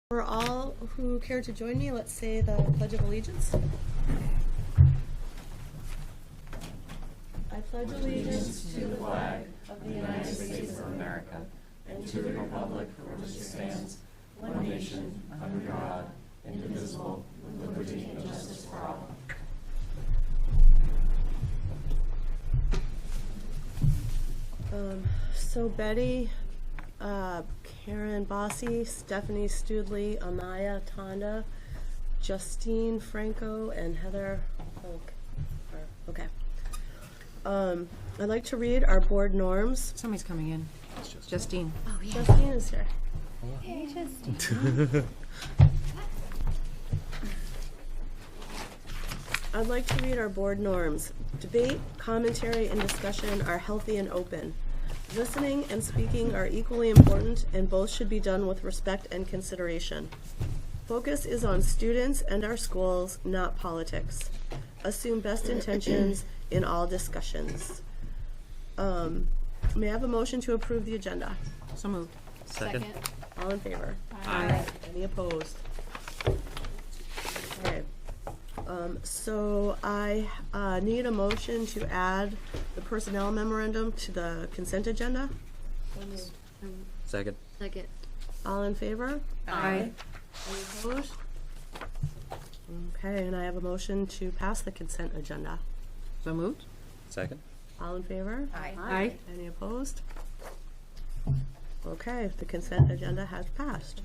For all who care to join me, let's say the Pledge of Allegiance. I pledge allegiance to the flag of the United States of America and to the republic for which it stands, one nation, under God, indivisible, with liberty and justice for all. So Betty, Karen Bossi, Stephanie Studley, Amaya Tonda, Justine Franco, and Heather Polk. Okay. I'd like to read our board norms. Somebody's coming in. Justine. Oh, yeah. Justine is here. Hey, Justine. I'd like to read our board norms. Debate, commentary, and discussion are healthy and open. Listening and speaking are equally important, and both should be done with respect and consideration. Focus is on students and our schools, not politics. Assume best intentions in all discussions. May I have a motion to approve the agenda? So moved. Second. All in favor? Aye. Any opposed? Okay. So I need a motion to add the personnel memorandum to the consent agenda. Second. Second. All in favor? Aye. Any opposed? Okay, and I have a motion to pass the consent agenda. So moved. Second. All in favor? Aye. Any opposed? Okay, the consent agenda has passed.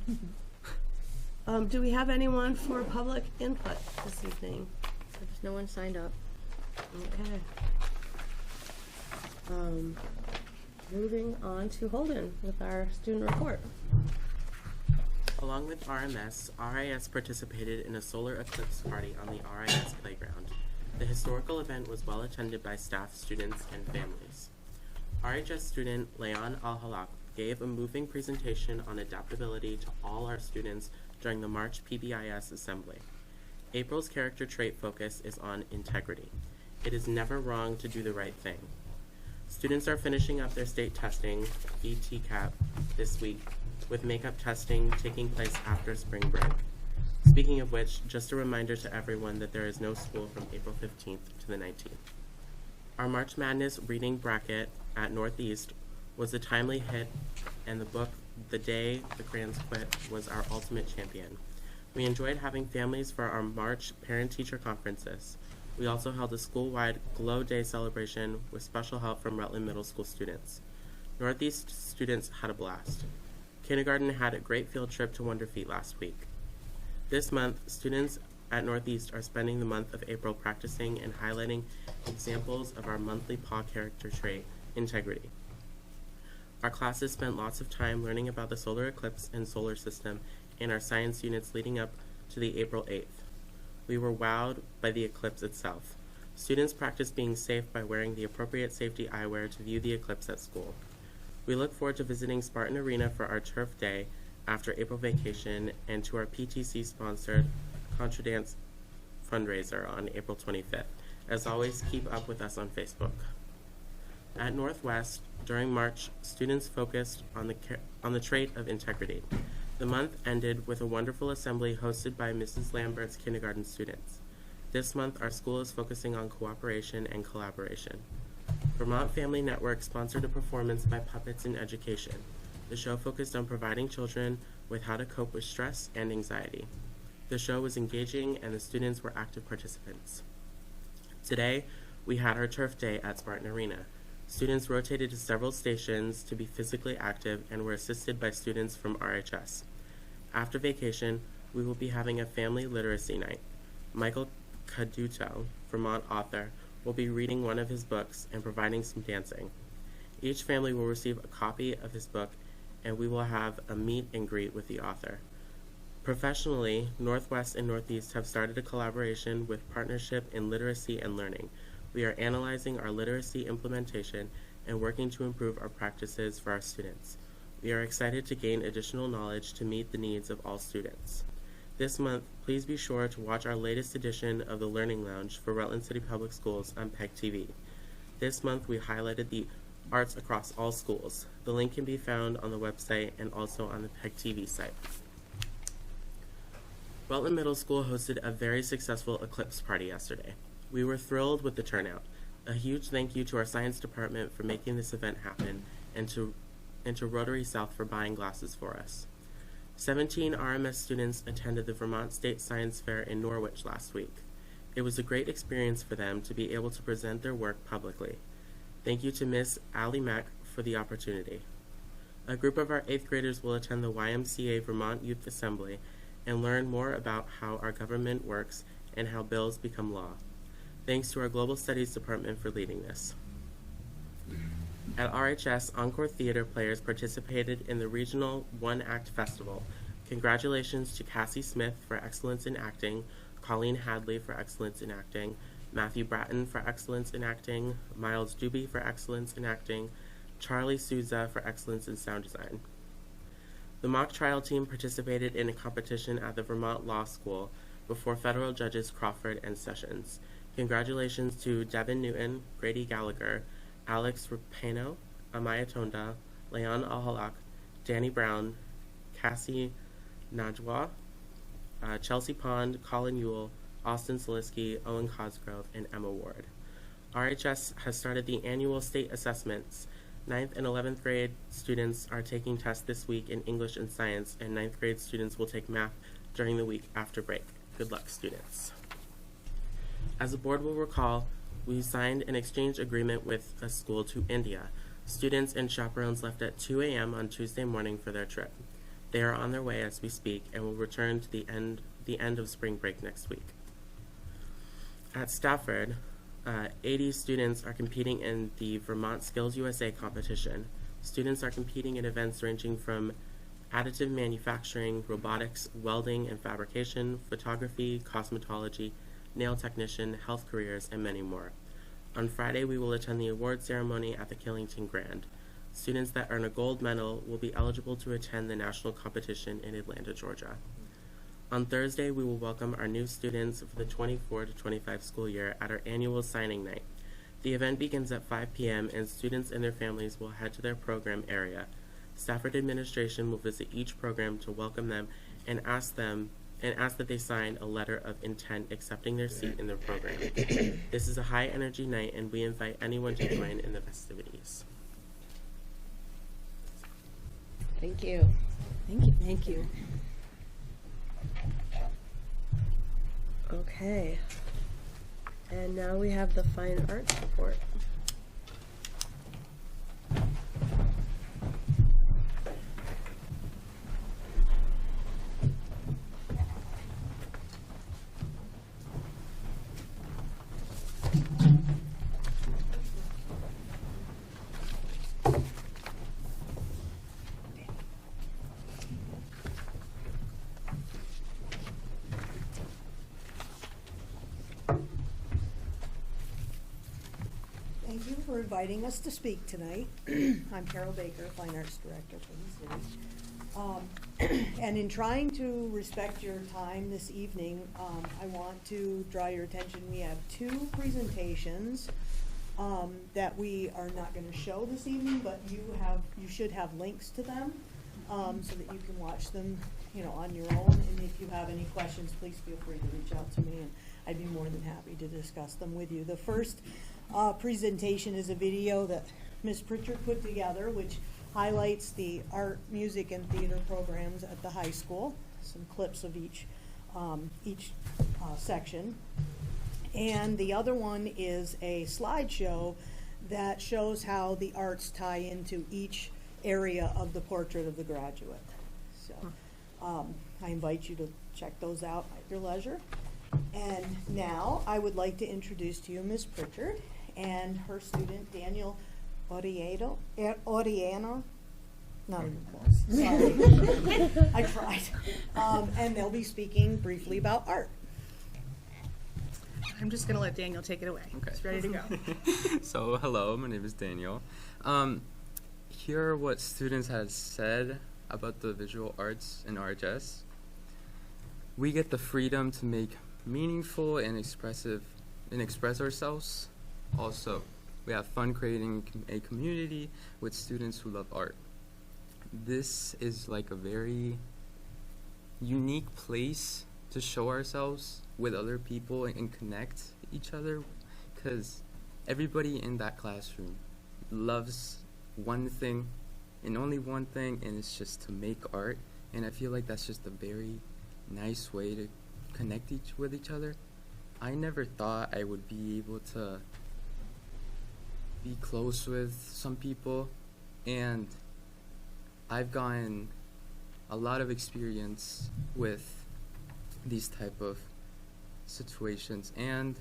Do we have anyone for public input this evening? There's no one signed up. Okay. Moving on to Holden with our student report. Along with RMS, RIS participated in a solar eclipse party on the RIS playground. The historical event was well attended by staff, students, and families. RHS student Leon Al-Halak gave a moving presentation on adaptability to all our students during the March PBIS assembly. April's character trait focus is on integrity. It is never wrong to do the right thing. Students are finishing up their state testing, ETCAP, this week, with makeup testing taking place after spring break. Speaking of which, just a reminder to everyone that there is no school from April 15th to the 19th. Our March Madness reading bracket at Northeast was a timely hit, and the book, The Day the Grands Quit, was our ultimate champion. We enjoyed having families for our March parent-teacher conferences. We also held a school-wide Glow Day celebration with special help from Rutland Middle School students. Northeast students had a blast. Kindergarten had a great field trip to Wonder Feet last week. This month, students at Northeast are spending the month of April practicing and highlighting examples of our monthly PAW character trait, integrity. Our classes spent lots of time learning about the solar eclipse and solar system in our science units leading up to the April 8th. We were wowed by the eclipse itself. Students practiced being safe by wearing the appropriate safety eyewear to view the eclipse at school. We look forward to visiting Spartan Arena for our Turf Day after April vacation and to our PTC-sponsored Contra Dance fundraiser on April 25th. As always, keep up with us on Facebook. At Northwest, during March, students focused on the trait of integrity. The month ended with a wonderful assembly hosted by Mrs. Lambert's kindergarten students. This month, our school is focusing on cooperation and collaboration. Vermont Family Network sponsored a performance by Puppets in Education. The show focused on providing children with how to cope with stress and anxiety. The show was engaging and the students were active participants. Today, we had our Turf Day at Spartan Arena. Students rotated to several stations to be physically active and were assisted by students from RHS. After vacation, we will be having a family literacy night. Michael Caduto, Vermont author, will be reading one of his books and providing some dancing. Each family will receive a copy of his book, and we will have a meet and greet with the author. Professionally, Northwest and Northeast have started a collaboration with Partnership in Literacy and Learning. We are analyzing our literacy implementation and working to improve our practices for our students. We are excited to gain additional knowledge to meet the needs of all students. This month, please be sure to watch our latest edition of the Learning Lounge for Rutland City Public Schools on PEG TV. This month, we highlighted the arts across all schools. The link can be found on the website and also on the PEG TV site. Rutland Middle School hosted a very successful eclipse party yesterday. We were thrilled with the turnout. A huge thank you to our science department for making this event happen, and to Rotary South for buying glasses for us. 17 RMS students attended the Vermont State Science Fair in Norwich last week. It was a great experience for them to be able to present their work publicly. Thank you to Miss Allie Mack for the opportunity. A group of our 8th graders will attend the YMCA Vermont Youth Assembly and learn more about how our government works and how bills become law. Thanks to our Global Studies Department for leading this. At RHS, Encore Theater players participated in the regional one-act festival. Congratulations to Cassie Smith for excellence in acting, Colleen Hadley for excellence in acting, Matthew Bratton for excellence in acting, Miles Doobie for excellence in acting, Charlie Souza for excellence in sound design. The mock trial team participated in a competition at the Vermont Law School before federal judges Crawford and Sessions. Congratulations to Devin Newton, Grady Gallagher, Alex Rapano, Amaya Tonda, Leon Ahalak, Danny Brown, Cassie Najwa, Chelsea Pond, Colin Ewell, Austin Salisky, Owen Cosgrove, and Emma Ward. RHS has started the annual state assessments. 9th and 11th grade students are taking tests this week in English and science, and 9th grade students will take math during the week after break. Good luck, students. As the board will recall, we signed an exchange agreement with a school to India. Students and chaperones left at 2 a.m. on Tuesday morning for their trip. They are on their way as we speak and will return to the end of spring break next week. At Stafford, 80 students are competing in the Vermont Skills USA competition. Students are competing in events ranging from additive manufacturing, robotics, welding and fabrication, photography, cosmetology, nail technician, health careers, and many more. On Friday, we will attend the award ceremony at the Killington Grand. Students that earn a gold medal will be eligible to attend the national competition in Atlanta, Georgia. On Thursday, we will welcome our new students for the 24 to 25 school year at our annual signing night. The event begins at 5 p.m. and students and their families will head to their program area. Stafford administration will visit each program to welcome them and ask that they sign a letter of intent accepting their seat in their program. This is a high energy night and we invite anyone to join in the festivities. Thank you. Thank you. Thank you. Okay. And now we have the fine arts report. Thank you for inviting us to speak tonight. I'm Carol Baker, Fine Arts Director for the city. And in trying to respect your time this evening, I want to draw your attention. We have 2 presentations that we are not going to show this evening, but you should have links to them so that you can watch them, on your own. And if you have any questions, please feel free to reach out to me, and I'd be more than happy to discuss them with you. The first presentation is a video that Ms. Pritchard put together, which highlights the art, music, and theater programs at the high school. Some clips of each section. And the other one is a slideshow that shows how the arts tie into each area of the portrait of the graduate. So I invite you to check those out at your leisure. And now I would like to introduce to you Ms. Pritchard and her student Daniel Oriano. Not even close. Sorry. I tried. And they'll be speaking briefly about art. I'm just going to let Daniel take it away. Okay. He's ready to go. So, hello, my name is Daniel. Here are what students had said about the visual arts in RHS. We get the freedom to make meaningful and express ourselves. Also, we have fun creating a community with students who love art. This is like a very unique place to show ourselves with other people and connect each other, because everybody in that classroom loves one thing and only one thing, and it's just to make art. And I feel like that's just a very nice way to connect with each other. I never thought I would be able to be close with some people, and I've gotten a lot of experience with these type of situations, and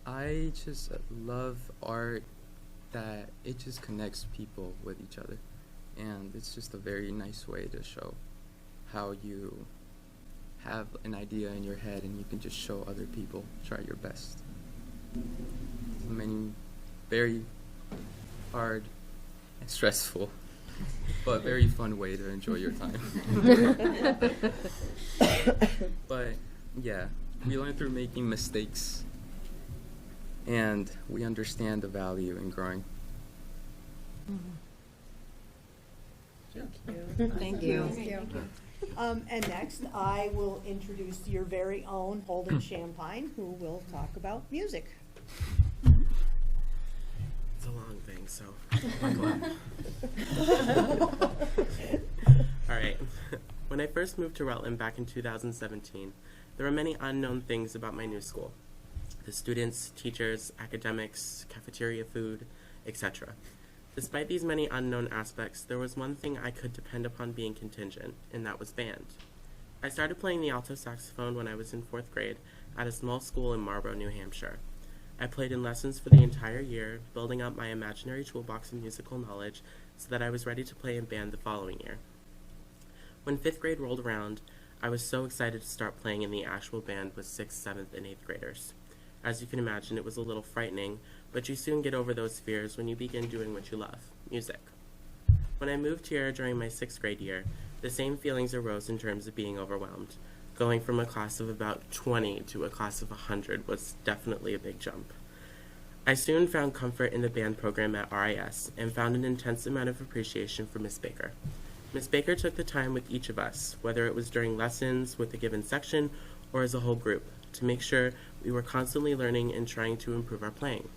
I just love art that it just connects people with each other, and it's just a very nice way to show how you have an idea in your head and you can just show other people, try your best. Many very hard and stressful, but very fun way to enjoy your time. But yeah, we learn through making mistakes, and we understand the value in growing. Thank you. And next, I will introduce your very own Holden Champagne, who will talk about music. It's a long thing, so buckle up. All right. When I first moved to Rutland back in 2017, there were many unknown things about my new school. The students, teachers, academics, cafeteria food, etc. Despite these many unknown aspects, there was one thing I could depend upon being contingent, and that was band. I started playing the alto saxophone when I was in 4th grade at a small school in Marlborough, New Hampshire. I played in lessons for the entire year, building up my imaginary toolbox of musical knowledge so that I was ready to play in band the following year. When 5th grade rolled around, I was so excited to start playing in the actual band with 6th, 7th, and 8th graders. As you can imagine, it was a little frightening, but you soon get over those fears when you begin doing what you love, music. When I moved here during my 6th grade year, the same feelings arose in terms of being overwhelmed. Going from a class of about 20 to a class of 100 was definitely a big jump. I soon found comfort in the band program at RIS and found an intense amount of appreciation for Miss Baker. Miss Baker took the time with each of us, whether it was during lessons with a given section or as a whole group, to make sure we were constantly learning and trying to improve our playing.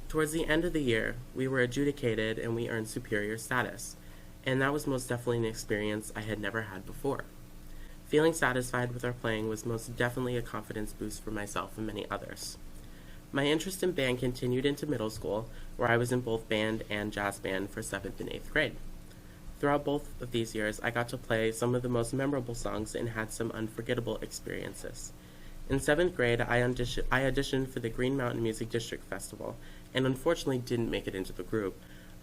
Towards the end of the year, we were adjudicated and we earned superior status, and that was most definitely an experience I had never had before. Feeling satisfied with our playing was most definitely a confidence boost for myself and many others. My interest in band continued into middle school, where I was in both band and jazz band for 7th and 8th grade. Throughout both of these years, I got to play some of the most memorable songs and had some unforgettable experiences. In 7th grade, I auditioned for the Green Mountain Music District Festival, and unfortunately didn't make it into the group,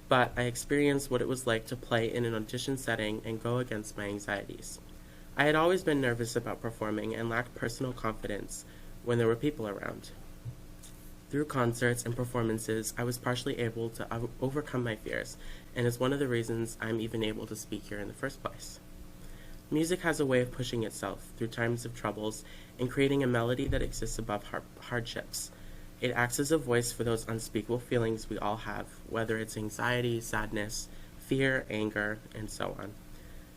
but I experienced what it was like to play in an audition setting and go against my anxieties. I had always been nervous about performing and lacked personal confidence when there were people around. Through concerts and performances, I was partially able to overcome my fears, and is one of the reasons I'm even able to speak here in the first place. Music has a way of pushing itself through times of troubles and creating a melody that exists above hardships. It acts as a voice for those unspeakable feelings we all have, whether it's anxiety, sadness, fear, anger, and so on.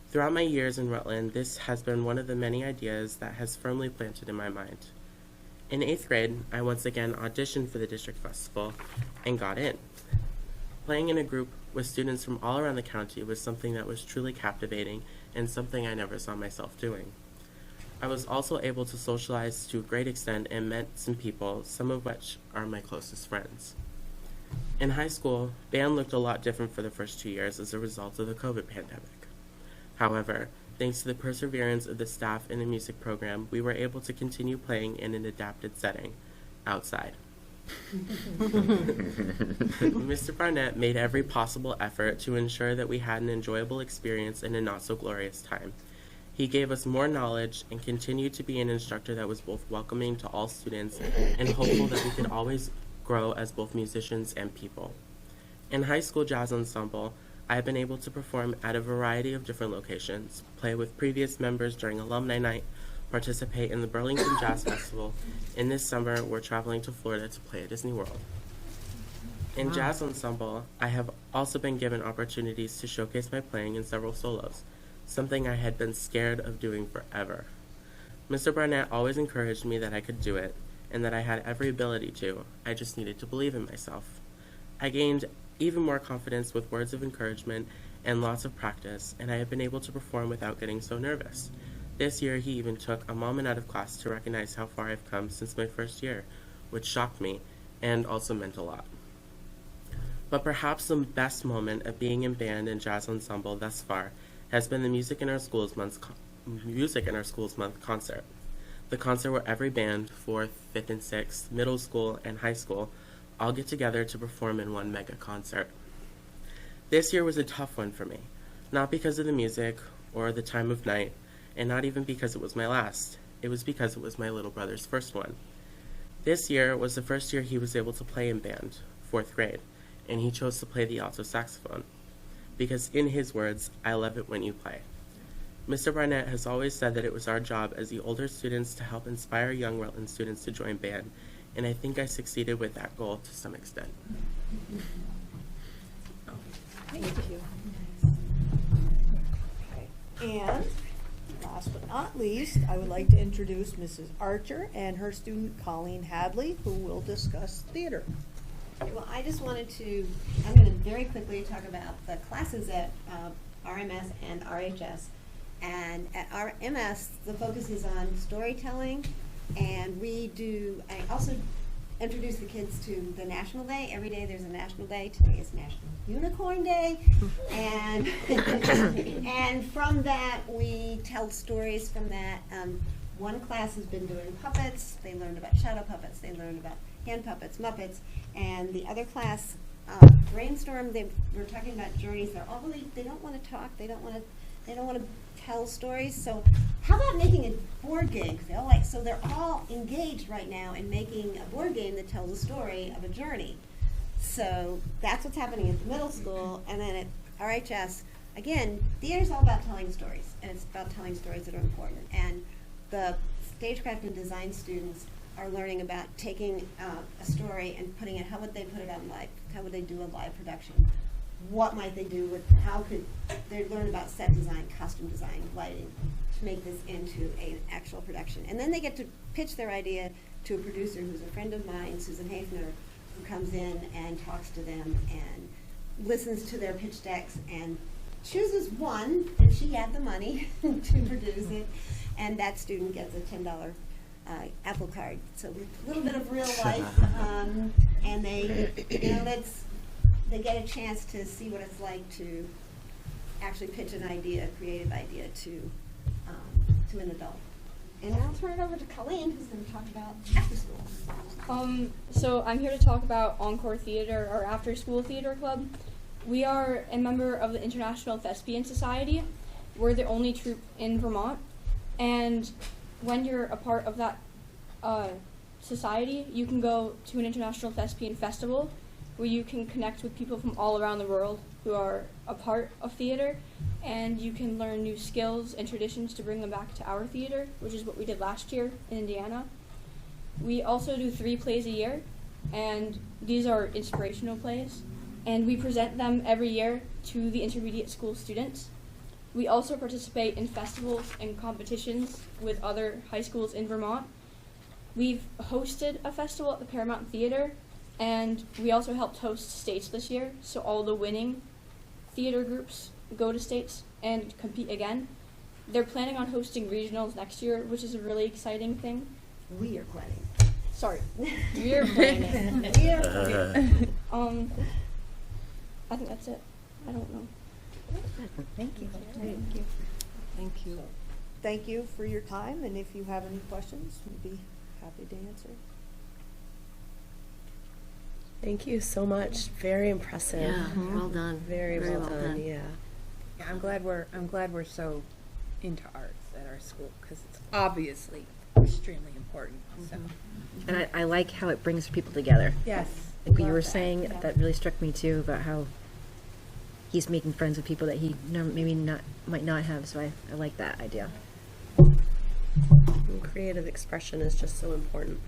Throughout my years in Rutland, this has been one of the many ideas that has firmly planted in my mind. In 8th grade, I once again auditioned for the district festival and got in. Playing in a group with students from all around the county was something that was truly captivating and something I never saw myself doing. I was also able to socialize to a great extent and met some people, some of which are my closest friends. In high school, band looked a lot different for the first 2 years as a result of the COVID pandemic. However, thanks to the perseverance of the staff in the music program, we were able to continue playing in an adapted setting, outside. Mr. Barnett made every possible effort to ensure that we had an enjoyable experience in a not-so-glorious time. He gave us more knowledge and continued to be an instructor that was both welcoming to all students and hopeful that we could always grow as both musicians and people. In high school jazz ensemble, I have been able to perform at a variety of different locations, play with previous members during alumni night, participate in the Burlington Jazz Festival, and this summer we're traveling to Florida to play at Disney World. In jazz ensemble, I have also been given opportunities to showcase my playing in several solos, something I had been scared of doing forever. Mr. Barnett always encouraged me that I could do it, and that I had every ability to. I just needed to believe in myself. I gained even more confidence with words of encouragement and lots of practice, and I have been able to perform without getting so nervous. This year, he even took a moment out of class to recognize how far I've come since my first year, which shocked me and also meant a lot. But perhaps the best moment of being in band and jazz ensemble thus far has been the Music in Our Schools Month concert. The concert where every band, 4th, 5th, and 6th, middle school, and high school, all get together to perform in one mega concert. This year was a tough one for me, not because of the music or the time of night, and not even because it was my last. It was because it was my little brother's first one. This year was the first year he was able to play in band, 4th grade, and he chose to play the alto saxophone. Because in his words, I love it when you play. Mr. Barnett has always said that it was our job as the older students to help inspire young Rutland students to join band, and I think I succeeded with that goal to some extent. Thank you. Okay. And last but not least, I would like to introduce Mrs. Archer and her student Colleen Hadley, who will discuss theater. Well, I just wanted to, I'm going to very quickly talk about the classes at RMS and RHS. And at RMS, the focus is on storytelling, and I also introduce the kids to the National Day. Every day there's a National Day. Today is National Unicorn Day. And, and from that, we tell stories from that. One class has been doing puppets. They learned about shadow puppets. They learned about hand puppets, Muppets. And the other class, Brainstorm, they were talking about journeys. They're all really, they don't want to talk. They don't want to tell stories. So how about making a board game? So they're all engaged right now in making a board game that tells a story of a journey. So that's what's happening at the middle school. And then at RHS, again, theater's all about telling stories, and it's about telling stories that are important. And the stagecraft and design students are learning about taking a story and putting it, how would they put it on live? How would they do a live production? What might they do with, how could they learn about set design, costume design, lighting, to make this into an actual production? And then they get to pitch their idea to a producer who's a friend of mine, Susan Hafner, who comes in and talks to them and listens to their pitch decks and chooses one, and she had the money to produce it, and that student gets a $10 Apple Card. So a little bit of real life, and they, they get a chance to see what it's like to actually pitch an idea, a creative idea to an adult. And I'll turn it over to Colleen, who's going to talk about after school. So I'm here to talk about Encore Theater, our after-school theater club. We are a member of the International Thespian Society. We're the only troupe in Vermont. And when you're a part of that society, you can go to an International Thespian Festival where you can connect with people from all around the world who are a part of theater, and you can learn new skills and traditions to bring them back to our theater, which is what we did last year in Indiana. We also do 3 plays a year, and these are inspirational plays, and we present them every year to the intermediate school students. We also participate in festivals and competitions with other high schools in Vermont. We've hosted a festival at the Paramount Theater, and we also helped host states this year, so all the winning theater groups go to states and compete again. They're planning on hosting regionals next year, which is a really exciting thing. We are planning. Sorry, we're planning. We are planning. I think that's it. I don't know. Thank you. Thank you. Thank you. Thank you for your time, and if you have any questions, we'd be happy to answer. Thank you so much. Very impressive. Yeah, well done. Very well done. Yeah. Yeah, I'm glad we're so into arts at our school, because it's obviously extremely important. So. And I like how it brings people together. Yes. Like what you were saying, that really struck me too, about how he's making friends with people that he might not have. So I like that idea. And creative expression is just so important.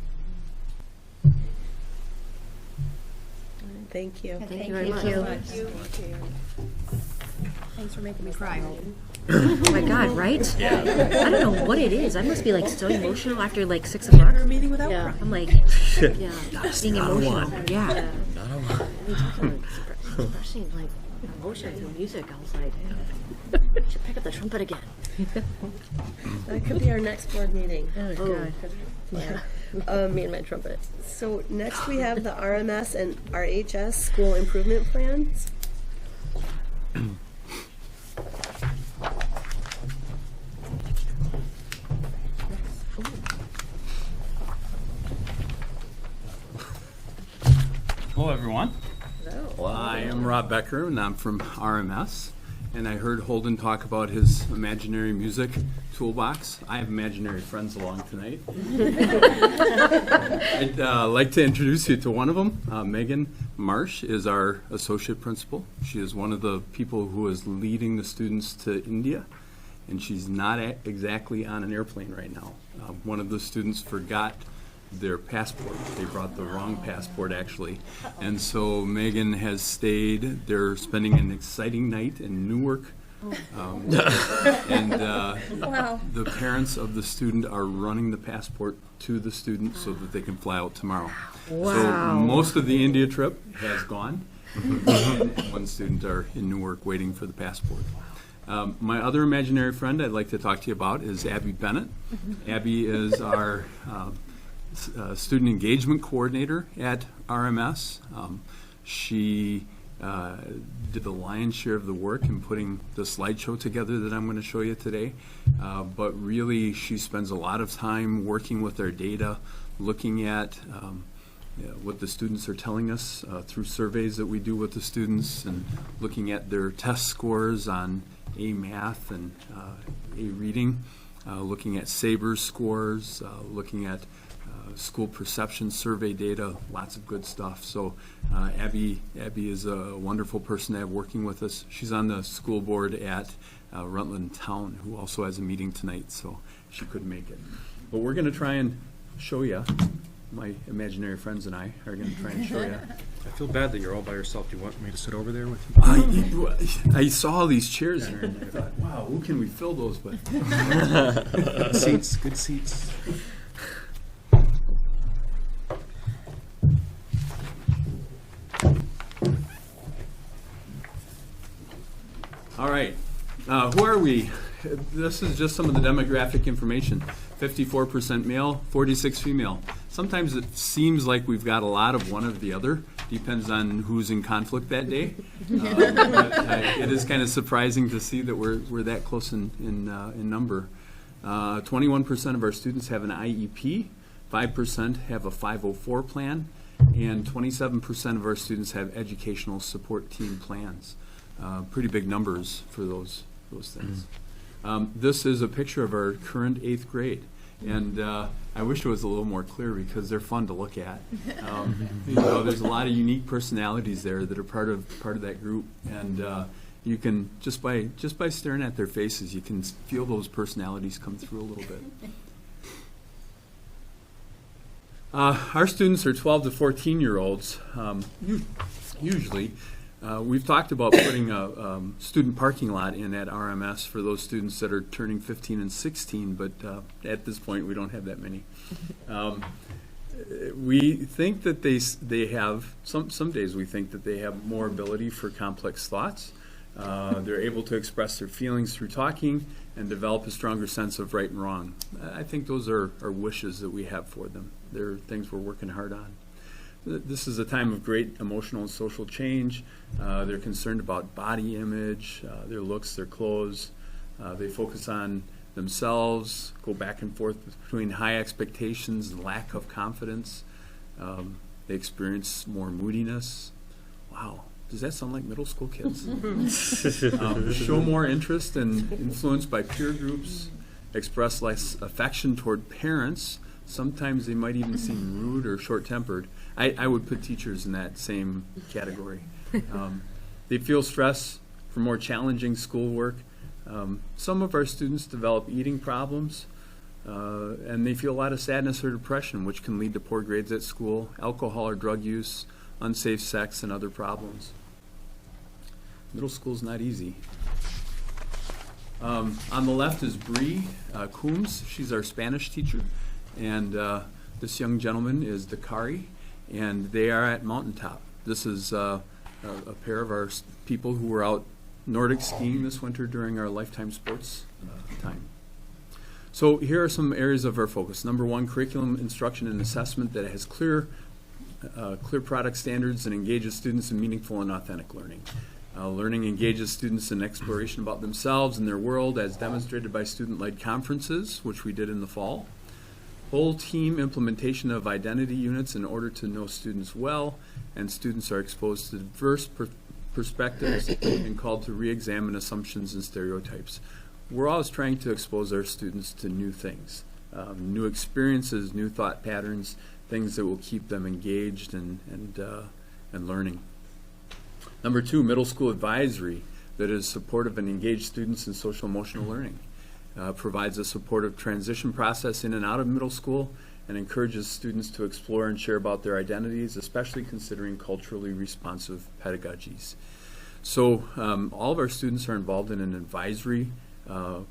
Thank you. Thank you very much. Thank you. Thanks for making me cry. Oh my God, right? I don't know what it is. I must be like so emotional after like 6 o'clock. We're meeting without Yeah. crying. I'm like, yeah, being emotional. Yeah. We talked about expressing like emotion through music. I was like, I should pick up the trumpet again. That could be our next board meeting. Oh God. Yeah. Me and my trumpet. So next we have the RMS and RHS school improvement plans. Hello, everyone. Hello. I am Rob Becker, and I'm from RMS. And I heard Holden talk about his imaginary music toolbox. I have imaginary friends along tonight. I'd like to introduce you to one of them. Megan Marsh is our associate principal. She is one of the people who is leading the students to India, and she's not exactly on an airplane right now. One of the students forgot their passport. They brought the wrong passport, actually. And so Megan has stayed. They're spending an exciting night in Newark. And the parents of the student are running the passport to the student so that they can fly out tomorrow. Wow. So most of the India trip has gone. One student are in Newark waiting for the passport. My other imaginary friend I'd like to talk to you about is Abby Bennett. Abby is our student engagement coordinator at RMS. She did the lion's share of the work in putting the slideshow together that I'm going to show you today. But really, she spends a lot of time working with our data, looking at what the students are telling us through surveys that we do with the students, and looking at their test scores on A Math and A Reading, looking at SABRE scores, looking at school perception survey data, lots of good stuff. So Abby is a wonderful person to have working with us. She's on the school board at Rutland Town, who also has a meeting tonight, so she couldn't make it. But we're going to try and show you. My imaginary friends and I are going to try and show you. I feel bad that you're all by yourself. Do you want me to sit over there with you? I saw all these chairs here, and I thought, wow, who can we fill those with? Seats, good seats. All right. Who are we? This is just some of the demographic information. 54% male, 46 female. Sometimes it seems like we've got a lot of one or the other. Depends on who's in conflict that day. It is kind of surprising to see that we're that close in number. 21% of our students have an IEP. 5% have a 504 plan. And 27% of our students have educational support team plans. Pretty big numbers for those things. This is a picture of our current 8th grade, and I wish it was a little more clear because they're fun to look at. There's a lot of unique personalities there that are part of that group, and you can just by staring at their faces, you can feel those personalities come through a little bit. Our students are 12 to 14-year-olds, usually. We've talked about putting a student parking lot in at RMS for those students that are turning 15 and 16, but at this point we don't have that many. We think that they have, some days we think that they have more ability for complex thoughts. They're able to express their feelings through talking and develop a stronger sense of right and wrong. I think those are wishes that we have for them. They're things we're working hard on. This is a time of great emotional and social change. They're concerned about body image, their looks, their clothes. They focus on themselves, go back and forth between high expectations and lack of confidence. They experience more moodiness. Wow, does that sound like middle school kids? Show more interest and influenced by peer groups, express less affection toward parents. Sometimes they might even seem rude or short-tempered. I would put teachers in that same category. They feel stress for more challenging schoolwork. Some of our students develop eating problems, and they feel a lot of sadness or depression, which can lead to poor grades at school, alcohol or drug use, unsafe sex, and other problems. Middle school's not easy. On the left is Bree Coombs. She's our Spanish teacher. And this young gentleman is Dakari, and they are at Mountaintop. This is a pair of our people who were out Nordic skiing this winter during our Lifetime Sports time. So here are some areas of our focus. Number one, curriculum, instruction, and assessment that has clear product standards and engages students in meaningful and authentic learning. Learning engages students in exploration about themselves and their world as demonstrated by student-led conferences, which we did in the fall. Whole team implementation of identity units in order to know students well, and students are exposed to diverse perspectives and called to re-examine assumptions and stereotypes. We're always trying to expose our students to new things, new experiences, new thought patterns, things that will keep them engaged and learning. Number two, middle school advisory that is supportive and engaged students in social emotional learning. Provides a supportive transition process in and out of middle school and encourages students to explore and share about their identities, especially considering culturally responsive pedagogies. So all of our students are involved in an advisory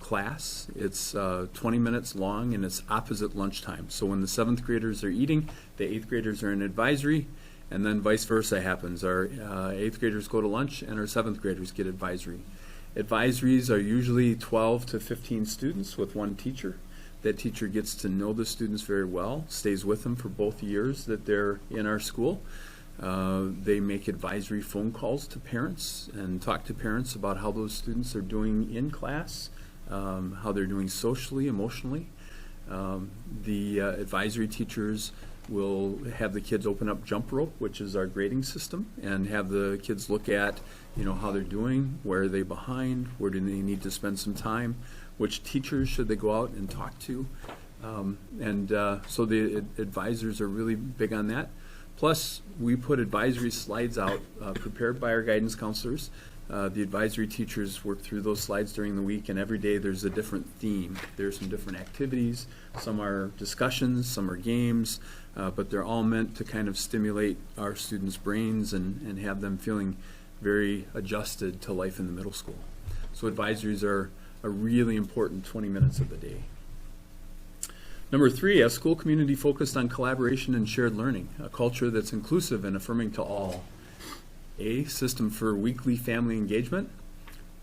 class. It's 20 minutes long and it's opposite lunchtime. So when the 7th graders are eating, the 8th graders are in advisory, and then vice versa happens. Our 8th graders go to lunch and our 7th graders get advisory. Advisories are usually 12 to 15 students with one teacher. That teacher gets to know the students very well, stays with them for both years that they're in our school. They make advisory phone calls to parents and talk to parents about how those students are doing in class, how they're doing socially, emotionally. The advisory teachers will have the kids open up jump rope, which is our grading system, and have the kids look at, how they're doing, where are they behind, where do they need to spend some time, which teachers should they go out and talk to. So the advisors are really big on that. Plus, we put advisory slides out prepared by our guidance counselors. The advisory teachers work through those slides during the week, and every day there's a different theme. There's some different activities. Some are discussions, some are games, but they're all meant to kind of stimulate our students' brains and have them feeling very adjusted to life in the middle school. So advisories are a really important 20 minutes of the day. Number three, a school community focused on collaboration and shared learning, a culture that's inclusive and affirming to all. A, system for weekly family engagement.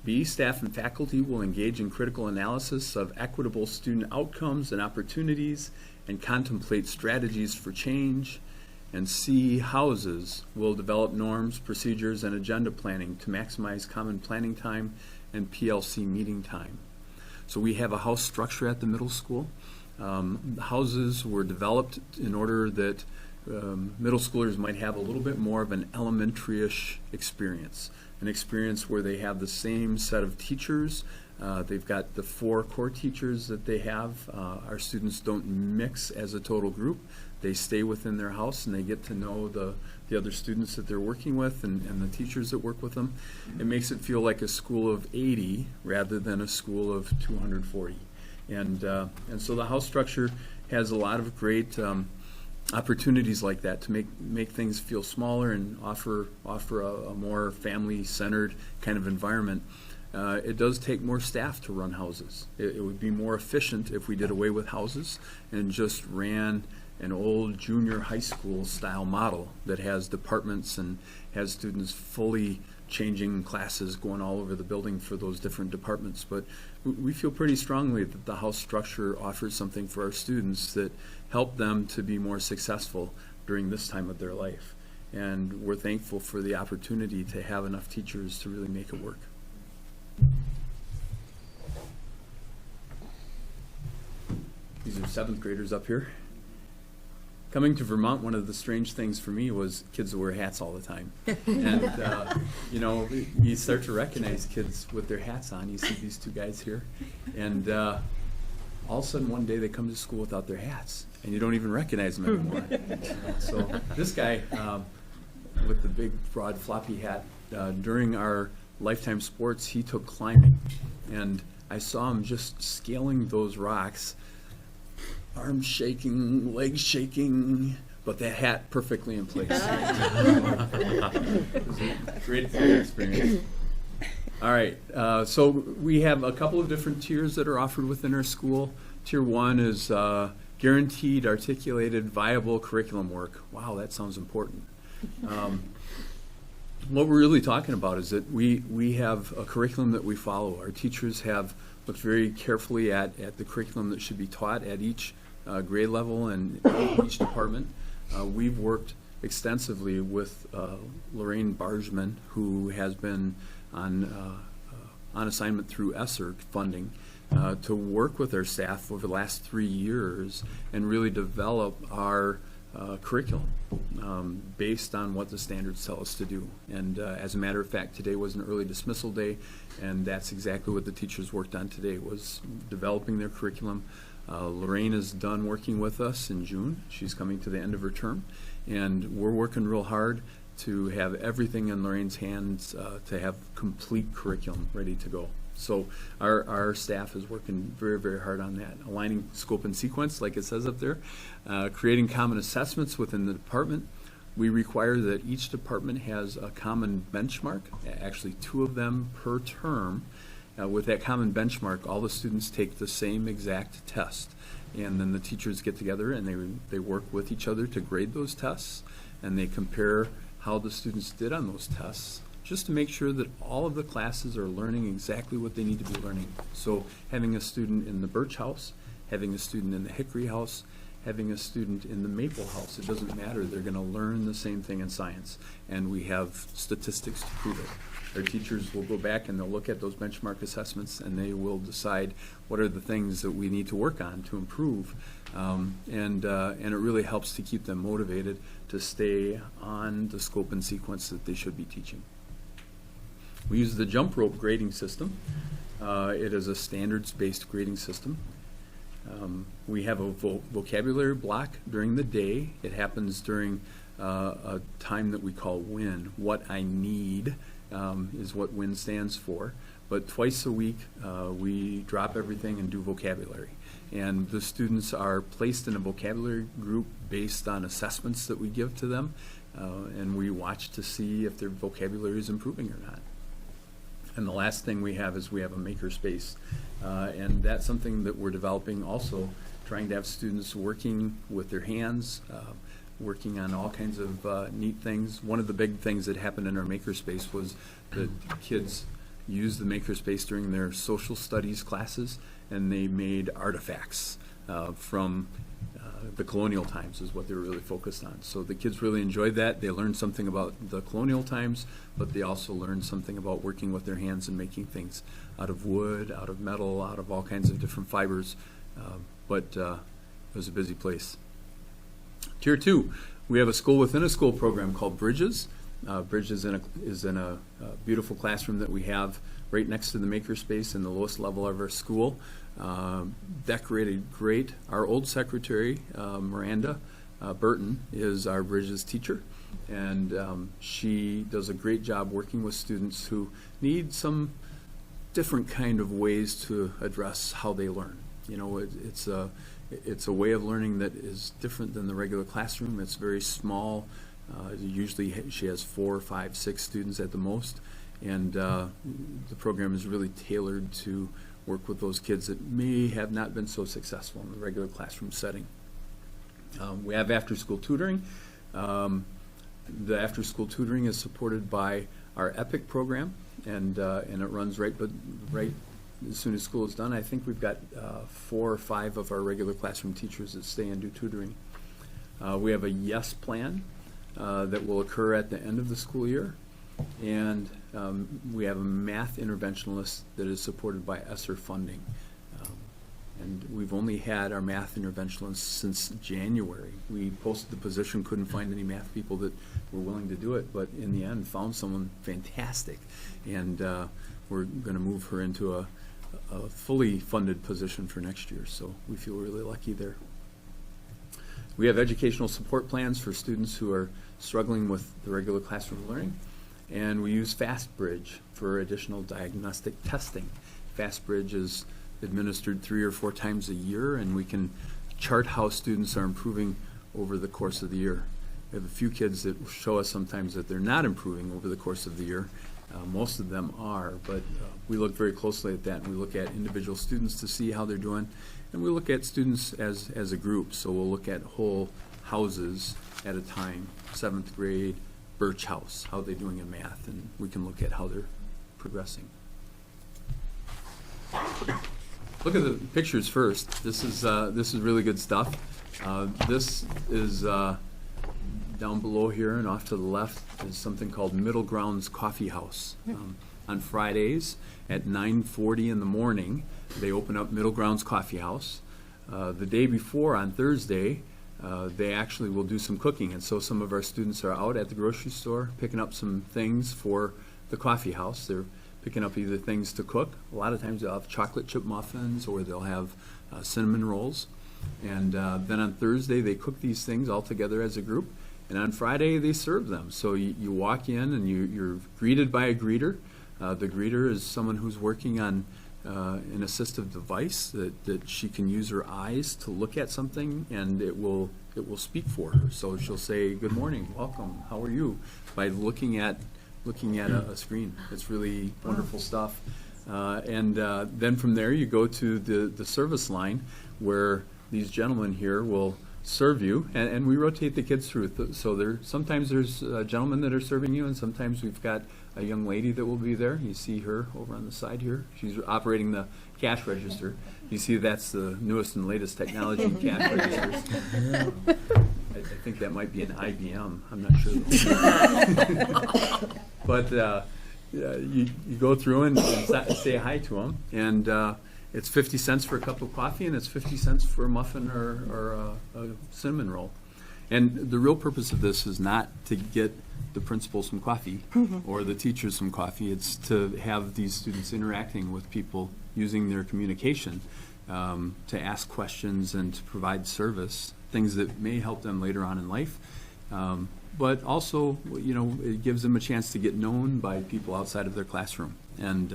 B, staff and faculty will engage in critical analysis of equitable student outcomes and opportunities and contemplate strategies for change. And C, houses will develop norms, procedures, and agenda planning to maximize common planning time and PLC meeting time. So we have a house structure at the middle school. The houses were developed in order that middle schoolers might have a little bit more of an elementary-ish experience, an experience where they have the same set of teachers. They've got the 4 core teachers that they have. Our students don't mix as a total group. They stay within their house and they get to know the other students that they're working with and the teachers that work with them. It makes it feel like a school of 80 rather than a school of 240. And so the house structure has a lot of great opportunities like that to make things feel smaller and offer a more family-centered kind of environment. It does take more staff to run houses. It would be more efficient if we did away with houses and just ran an old junior high school style model that has departments and has students fully changing classes going all over the building for those different departments. But we feel pretty strongly that the house structure offers something for our students that help them to be more successful during this time of their life. And we're thankful for the opportunity to have enough teachers to really make it work. These are 7th graders up here. Coming to Vermont, one of the strange things for me was kids that wear hats all the time. And, you start to recognize kids with their hats on. You see these 2 guys here. And all of a sudden, one day, they come to school without their hats. And you don't even recognize them anymore. So this guy with the big, broad, floppy hat, during our Lifetime Sports, he took climbing. And I saw him just scaling those rocks, arms shaking, legs shaking, but that hat perfectly in place. It was a great experience. All right, so we have a couple of different tiers that are offered within our school. Tier 1 is guaranteed, articulated, viable curriculum work. Wow, that sounds important. What we're really talking about is that we have a curriculum that we follow. Our teachers have looked very carefully at the curriculum that should be taught at each grade level and each department. We've worked extensively with Lorraine Bargeman, who has been on assignment through ESSER funding to work with our staff over the last 3 years and really develop our curriculum based on what the standards tell us to do. And as a matter of fact, today was an early dismissal day, and that's exactly what the teachers worked on today, was developing their curriculum. Lorraine is done working with us in June. She's coming to the end of her term, and we're working real hard to have everything in Lorraine's hands to have complete curriculum ready to go. So our staff is working very, very hard on that, aligning scope and sequence, like it says up there, creating common assessments within the department. We require that each department has a common benchmark, actually 2 of them per term. With that common benchmark, all the students take the same exact test, and then the teachers get together and they work with each other to grade those tests, and they compare how the students did on those tests, just to make sure that all of the classes are learning exactly what they need to be learning. So having a student in the Birch House, having a student in the Hickory House, having a student in the Maple House, it doesn't matter. They're going to learn the same thing in science, and we have statistics to prove it. Our teachers will go back and they'll look at those benchmark assessments, and they will decide what are the things that we need to work on to improve. And it really helps to keep them motivated to stay on the scope and sequence that they should be teaching. We use the jump rope grading system. It is a standards-based grading system. We have a vocabulary block during the day. It happens during a time that we call WIN. What I need is what WIN stands for. But twice a week, we drop everything and do vocabulary. And the students are placed in a vocabulary group based on assessments that we give to them. And we watch to see if their vocabulary is improving or not. And the last thing we have is we have a makerspace. And that's something that we're developing also, trying to have students working with their hands, working on all kinds of neat things. One of the big things that happened in our makerspace was that kids used the makerspace during their social studies classes, and they made artifacts from the colonial times is what they were really focused on. So the kids really enjoyed that. They learned something about the colonial times, but they also learned something about working with their hands and making things out of wood, out of metal, out of all kinds of different fibers. But it was a busy place. Tier 2, we have a school within a school program called Bridges. Bridges is in a beautiful classroom that we have right next to the makerspace in the lowest level of our school. Decorated great. Our old secretary, Miranda Burton, is our Bridges teacher, and she does a great job working with students who need some different kind of ways to address how they learn. You know, it's a way of learning that is different than the regular classroom. It's very small. Usually she has 4, 5, 6 students at the most, and the program is really tailored to work with those kids that may have not been so successful in the regular classroom setting. We have after-school tutoring. The after-school tutoring is supported by our EPIC program, and it runs right as soon as school is done. I think we've got 4 or 5 of our regular classroom teachers that stay and do tutoring. We have a YES plan that will occur at the end of the school year, and we have a math interventionalist that is supported by ESSER funding. And we've only had our math interventionalists since January. We posted the position, couldn't find any math people that were willing to do it, but in the end found someone fantastic. And we're going to move her into a fully funded position for next year, so we feel really lucky there. We have educational support plans for students who are struggling with the regular classroom learning, and we use FastBridge for additional diagnostic testing. FastBridge is administered 3 or 4 times a year, and we can chart how students are improving over the course of the year. We have a few kids that show us sometimes that they're not improving over the course of the year, Most of them are, but we look very closely at that, and we look at individual students to see how they're doing, and we look at students as a group. So we'll look at whole houses at a time. 7th grade, Birch House, how they're doing in math, and we can look at how they're progressing. Look at the pictures first. This is really good stuff. This is down below here, and off to the left is something called Middle Grounds Coffee House. On Fridays at 9:40 in the morning, they open up Middle Grounds Coffee House. The day before, on Thursday, they actually will do some cooking, and so some of our students are out at the grocery store picking up some things for the coffee house. They're picking up either things to cook. A lot of times they'll have chocolate chip muffins, or they'll have cinnamon rolls. And then on Thursday, they cook these things all together as a group. And on Friday, they serve them. So you walk in and you're greeted by a greeter. The greeter is someone who's working on an assistive device that she can use her eyes to look at something, and it will speak for her. So she'll say, "Good morning, welcome, how are you?" by looking at a screen. It's really wonderful stuff. And then from there, you go to the service line, where these gentlemen here will serve you, and we rotate the kids through. So sometimes there's gentlemen that are serving you, and sometimes we've got a young lady that will be there. You see her over on the side here. She's operating the cash register. You see that's the newest and latest technology in cash registers. I think that might be an IBM. I'm not sure. But you go through and say hi to them, and it's 50 cents for a cup of coffee, and it's 50 cents for a muffin or a cinnamon roll. And the real purpose of this is not to get the principals some coffee or the teachers some coffee. It's to have these students interacting with people, using their communication to ask questions and to provide service, things that may help them later on in life. But also, it gives them a chance to get known by people outside of their classroom. And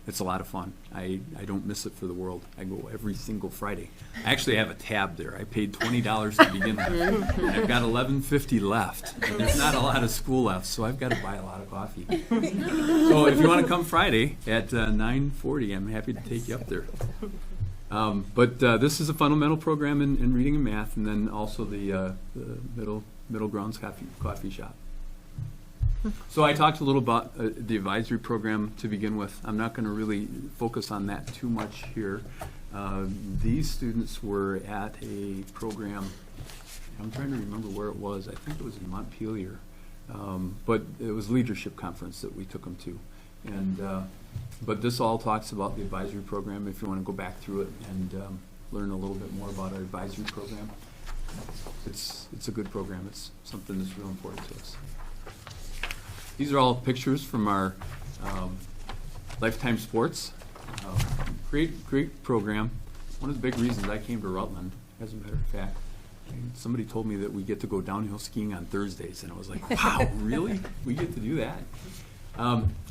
it's a lot of fun. I don't miss it for the world. I go every single Friday. I actually have a tab there. I paid $20 to begin with. And I've got $11.50 left. There's not a lot of school left, so I've got to buy a lot of coffee. So if you want to come Friday at 9:40, I'm happy to take you up there. But this is a fundamental program in reading and math, and then also the Middle Grounds Coffee Shop. So I talked a little about the advisory program to begin with. I'm not going to really focus on that too much here. These students were at a program, I'm trying to remember where it was. I think it was in Montpelier. But it was a leadership conference that we took them to. And but this all talks about the advisory program, if you want to go back through it and learn a little bit more about our advisory program. It's a good program. It's something that's real important to us. These are all pictures from our Lifetime Sports. Great program. One of the big reasons I came to Rutland, as a matter of fact, somebody told me that we get to go downhill skiing on Thursdays, and I was like, wow, really? We get to do that?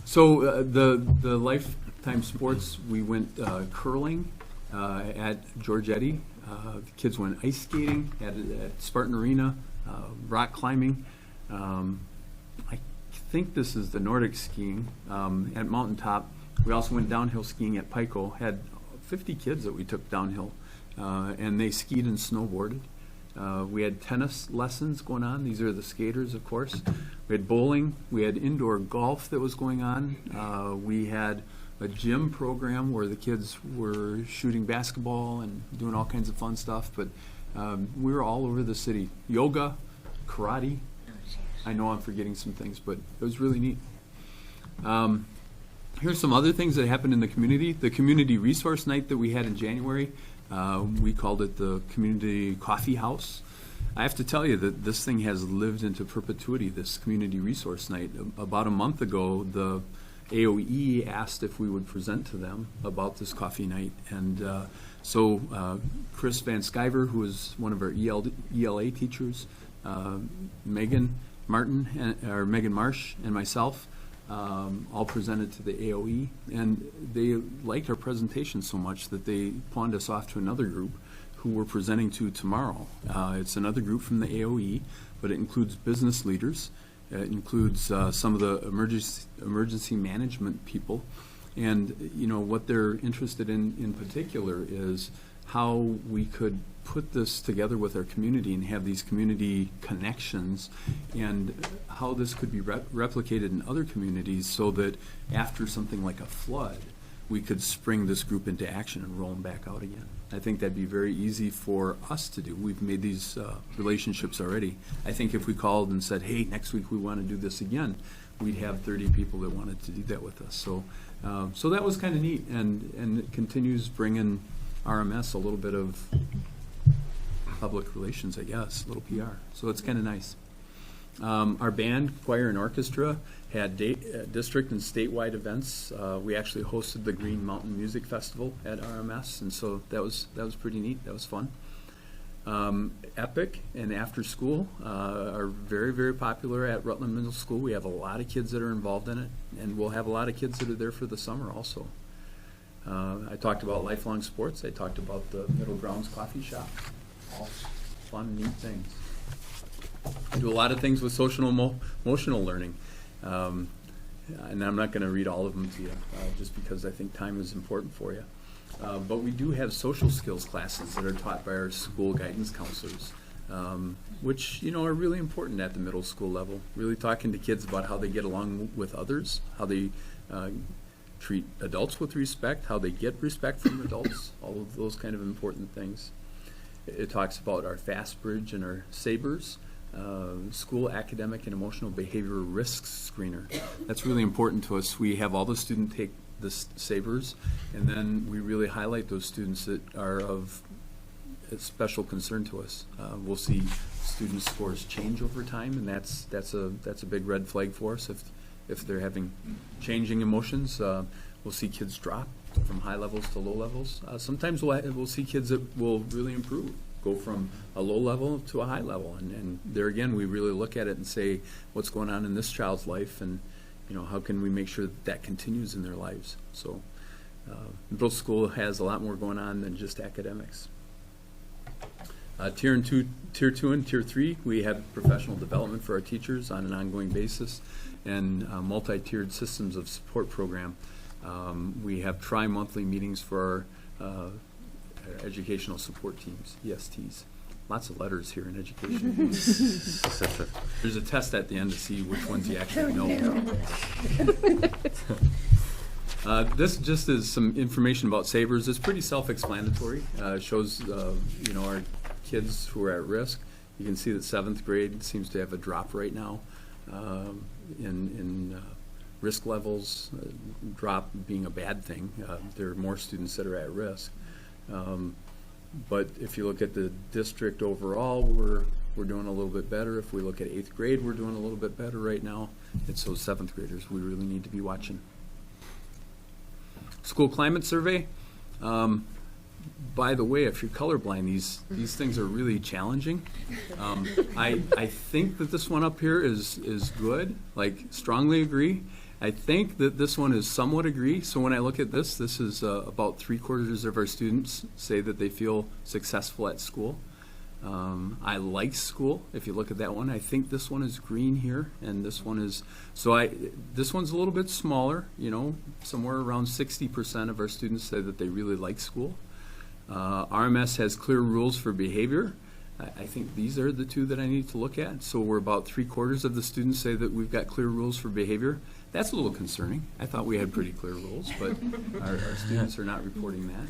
So the Lifetime Sports, we went curling at Georgetti. The kids went ice skating at Spartan Arena, rock climbing. I think this is the Nordic skiing at Mountaintop. We also went downhill skiing at Pico. Had 50 kids that we took downhill, and they skied and snowboarded. We had tennis lessons going on. These are the skaters, of course. We had bowling. We had indoor golf that was going on. We had a gym program where the kids were shooting basketball and doing all kinds of fun stuff. But we were all over the city. Yoga, karate. I know I'm forgetting some things, but it was really neat. Here's some other things that happened in the community. The community resource night that we had in January, we called it the Community Coffee House. I have to tell you that this thing has lived into perpetuity, this community resource night. About a month ago, the AOE asked if we would present to them about this coffee night. And so Chris Van Skyver, who is one of our ELA teachers, Megan Marsh and myself all presented to the AOE, and they liked our presentation so much that they pawned us off to another group who we're presenting to tomorrow. It's another group from the AOE, but it includes business leaders, It includes some of the emergency management people. And, you know, what they're interested in particular is how we could put this together with our community and have these community connections, and how this could be replicated in other communities so that after something like a flood, we could spring this group into action and roll them back out again. I think that'd be very easy for us to do. We've made these relationships already. I think if we called and said, hey, next week we want to do this again, we'd have 30 people that wanted to do that with us. So so that was kind of neat, and it continues bringing RMS a little bit of public relations, I guess, a little PR. So it's kind of nice. Our band, choir, and orchestra had district and statewide events. We actually hosted the Green Mountain Music Festival at RMS, and so that was pretty neat. That was fun. Epic and After School are very, very popular at Rutland Middle School. We have a lot of kids that are involved in it, and we'll have a lot of kids that are there for the summer also. I talked about lifelong sports. I talked about the Middle Grounds Coffee Shop. All fun, neat things. I do a lot of things with social emotional learning. And I'm not going to read all of them to you, just because I think time is important for you. But we do have social skills classes that are taught by our school guidance counselors, which, you know, are really important at the middle school level. Really talking to kids about how they get along with others, how they treat adults with respect, how they get respect from adults, all of those kind of important things. It talks about our Fast Bridge and our SABRs, School Academic and Emotional Behavior Risk Screener. That's really important to us. We have all the students take the SABRs, and then we really highlight those students that are of special concern to us. We'll see student scores change over time, and that's a big red flag for us. If they're having changing emotions, we'll see kids drop from high levels to low levels. Sometimes we'll see kids that will really improve, go from a low level to a high level, and there again we really look at it and say, what's going on in this child's life, and you know, how can we make sure that continues in their lives? So middle school has a lot more going on than just academics. Tier 2 and Tier 3, we have professional development for our teachers on an ongoing basis, and multi-tiered systems of support program. We have tri-monthly meetings for our educational support teams, ESTs. Lots of letters here in education. There's a test at the end to see which ones you actually know. This just is some information about SABRs. It's pretty self-explanatory. It shows you know, our kids who are at risk. You can see that 7th grade seems to have a drop right now in risk levels. Drop being a bad thing. There are more students that are at risk. But if you look at the district overall, we're doing a little bit better. If we look at 8th grade, we're doing a little bit better right now. It's those 7th graders we really need to be watching. School climate survey. By the way, if you're colorblind, these things are really challenging. I think that this one up here is good, like strongly agree. I think that this one is somewhat agree. So when I look at this is about 3/4 of our students say that they feel successful at school. I like school. If you look at that one, I think this one is green here, and this one is, this one's a little bit smaller, you know, somewhere around 60% of our students say that they really like school. RMS has clear rules for behavior. I think these are the two that I need to look at. So we're about 3/4 of the students say that we've got clear rules for behavior. That's a little concerning. I thought we had pretty clear rules, but our students are not reporting that.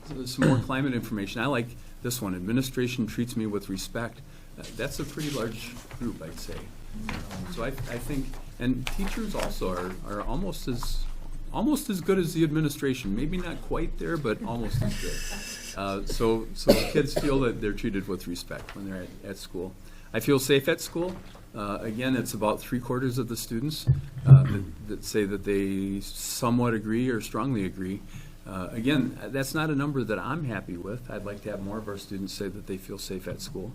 So some more climate information. I like this one. Administration treats me with respect. That's a pretty large group, I'd say. So I think, and teachers also are almost as good as the administration. Maybe not quite there, but almost as good. So the kids feel that they're treated with respect when they're at school. I feel safe at school. Again, it's about 3/4 of the students that say that they somewhat agree or strongly agree. Again, that's not a number that I'm happy with. I'd like to have more of our students say that they feel safe at school.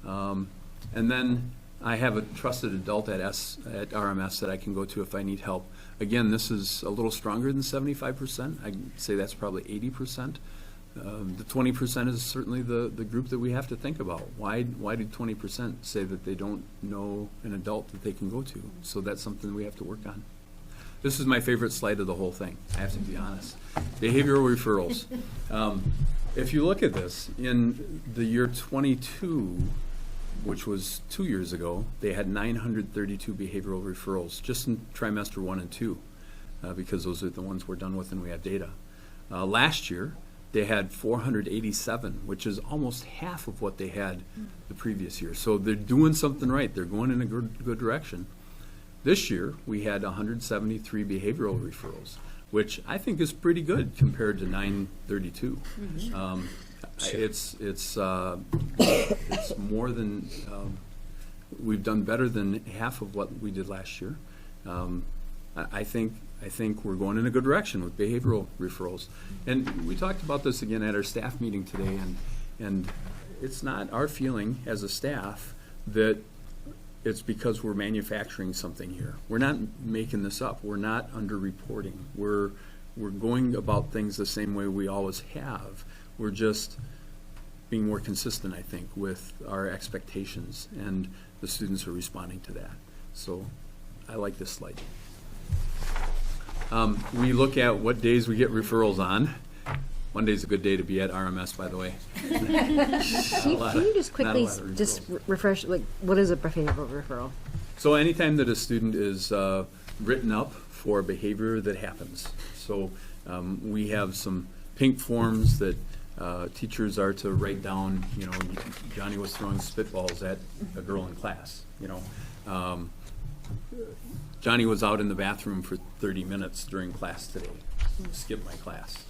And then I have a trusted adult at RMS that I can go to if I need help. Again, this is a little stronger than 75%. I'd say that's probably 80%. The 20% is certainly the group that we have to think about. Why do 20% say that they don't know an adult that they can go to? So that's something we have to work on. This is my favorite slide of the whole thing, I have to be honest. Behavioral referrals. If you look at this, in the year 22, which was 2 years ago, they had 932 behavioral referrals just in trimester 1 and 2, because those are the ones we're done with and we have data. Last year, they had 487, which is almost half of what they had the previous year. So they're doing something right. They're going in a good direction. This year, we had 173 behavioral referrals, which I think is pretty good compared to 932. It's more than, we've done better than half of what we did last year. I think we're going in a good direction with behavioral referrals. And we talked about this again at our staff meeting today, and it's not our feeling as a staff that it's because we're manufacturing something here. We're not making this up. We're not under-reporting. We're going about things the same way we always have. We're just being more consistent, I think, with our expectations, and the students are responding to that. So I like this slide. We look at what days we get referrals on. Monday's a good day to be at RMS, by the way. Can you just quickly refresh, like, what is a behavioral referral? So anytime that a student is written up for a behavior that happens. So we have some pink forms that teachers are to write down. You know, Johnny was throwing spitballs at a girl in class. You know, Johnny was out in the bathroom for 30 minutes during class today. Skipped my class.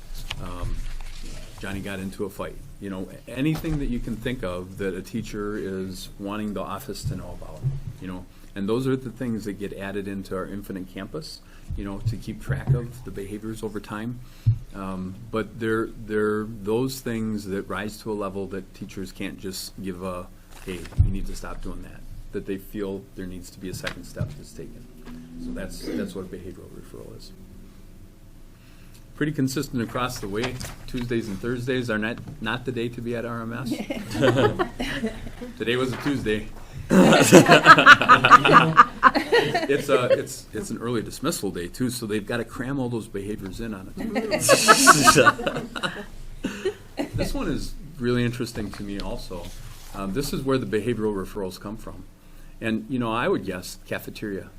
Johnny got into a fight. You know, anything that you can think of that a teacher is wanting the office to know about. You know, and those are the things that get added into our Infinite Campus. You know, to keep track of the behaviors over time. But they're those things that rise to a level that teachers can't just give a, hey, you need to stop doing that. That they feel there needs to be a second step that's taken. So that's what a behavioral referral is. Pretty consistent across the way. Tuesdays and Thursdays are not the day to be at RMS. Today was a Tuesday. It's an early dismissal day too, so they've got to cram all those behaviors in on it. This one is really interesting to me also. This is where the behavioral referrals come from. And, you know, I would guess cafeteria.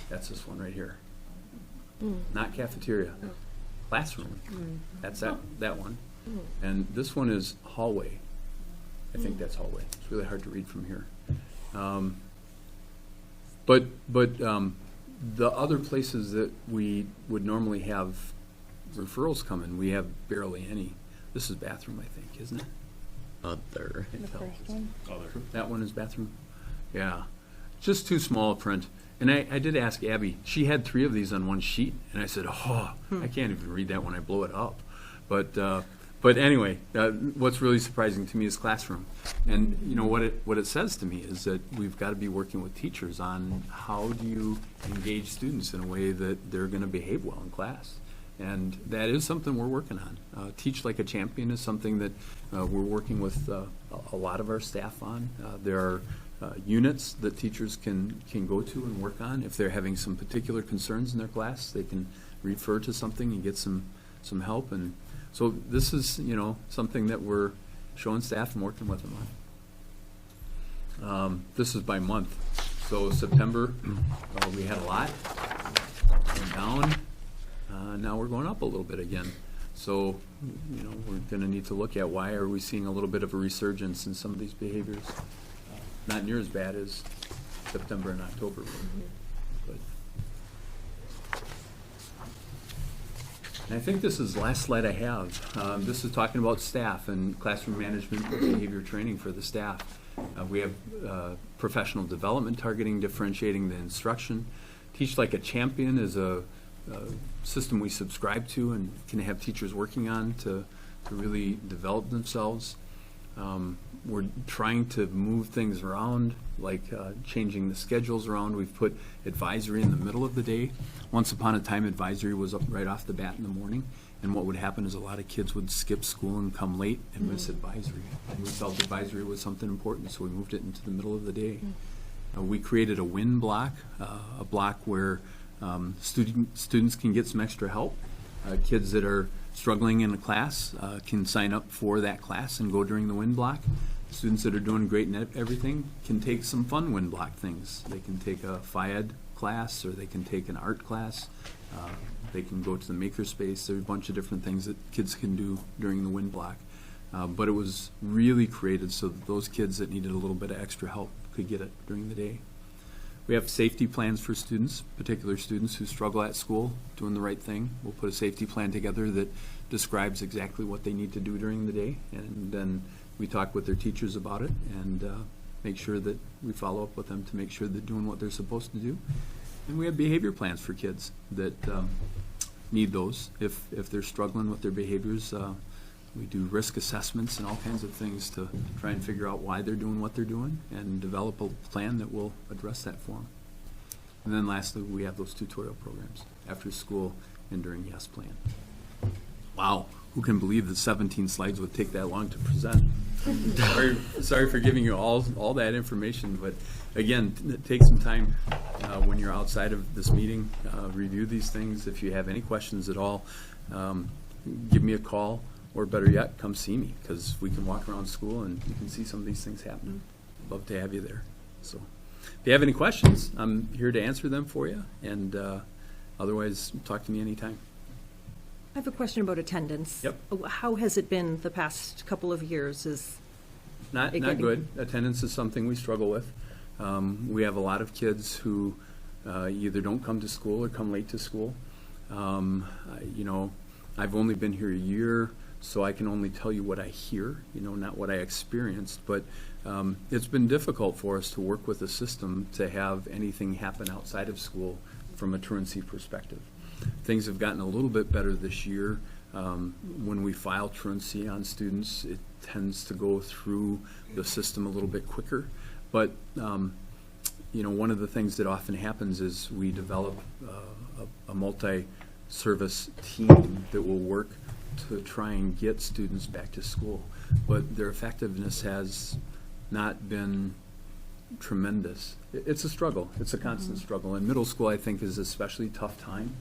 That's this one right here. Not cafeteria. Classroom. That's that one. And this one is hallway. I think that's hallway. It's really hard to read from here. But the other places that we would normally have referrals come in, we have barely any. This is bathroom, I think, isn't it? Other. That one is bathroom? Yeah. Just too small a print. And I did ask Abby. She had 3 of these on one sheet, and I said, I can't even read that when I blow it up. But anyway, what's really surprising to me is classroom. And you know what it says to me is that we've got to be working with teachers on how do you engage students in a way that they're going to behave well in class. And that is something we're working on. Teach Like a Champion is something that we're working with a lot of our staff on. There are units that teachers can go to and work on. If they're having some particular concerns in their class, they can refer to something and get some help. And so this is, you know, something that we're showing staff and working with them on. This is by month. So September, we had a lot. Went down. Now we're going up a little bit again. So, you know, we're going to need to look at why are we seeing a little bit of a resurgence in some of these behaviors. Not near as bad as September and October were. But. And I think this is the last slide I have. This is talking about staff and classroom management and behavior training for the staff. We have professional development targeting, differentiating the instruction. Teach Like a Champion is a system we subscribe to and can have teachers working on to really develop themselves. We're trying to move things around, like changing the schedules around. We've put advisory in the middle of the day. Once upon a time, advisory was up right off the bat in the morning, and what would happen is a lot of kids would skip school and come late and miss advisory. And we felt advisory was something important, so we moved it into the middle of the day. We created a win block, a block where students can get some extra help. Kids that are struggling in a class can sign up for that class and go during the win block. Students that are doing great in everything can take some fun win block things. They can take a Phi-Ed class, or they can take an art class. They can go to the makerspace. There's a bunch of different things that kids can do during the win block. But it was really created so that those kids that needed a little bit of extra help could get it during the day. We have safety plans for students, particular students who struggle at school, doing the right thing. We'll put a safety plan together that describes exactly what they need to do during the day, and then we talk with their teachers about it and make sure that we follow up with them to make sure they're doing what they're supposed to do. And we have behavior plans for kids that need those. If they're struggling with their behaviors, we do risk assessments and all kinds of things to try and figure out why they're doing what they're doing and develop a plan that will address that for them. And then lastly, we have those tutorial programs after school and during YES Plan. Wow, who can believe that 17 slides would take that long to present? Sorry for giving you all that information, but again, take some time when you're outside of this meeting, review these things. If you have any questions at all, give me a call. Or better yet, come see me, because we can walk around school and you can see some of these things happening. Love to have you there. So if you have any questions, I'm here to answer them for you. And otherwise, talk to me anytime. I have a question about attendance. Yep. How has it been the past couple of years? Not good. Attendance is something we struggle with. We have a lot of kids who either don't come to school or come late to school. I've only been here a year, so I can only tell you what I hear, not what I experienced. But it's been difficult for us to work with the system to have anything happen outside of school from a truancy perspective. Things have gotten a little bit better this year. When we file truancy on students, it tends to go through the system a little bit quicker. But one of the things that often happens is we develop a multi-service team that will work to try and get students back to school. But their effectiveness has not been tremendous. It's a struggle. It's a constant struggle. And middle school, I think, is an especially tough time.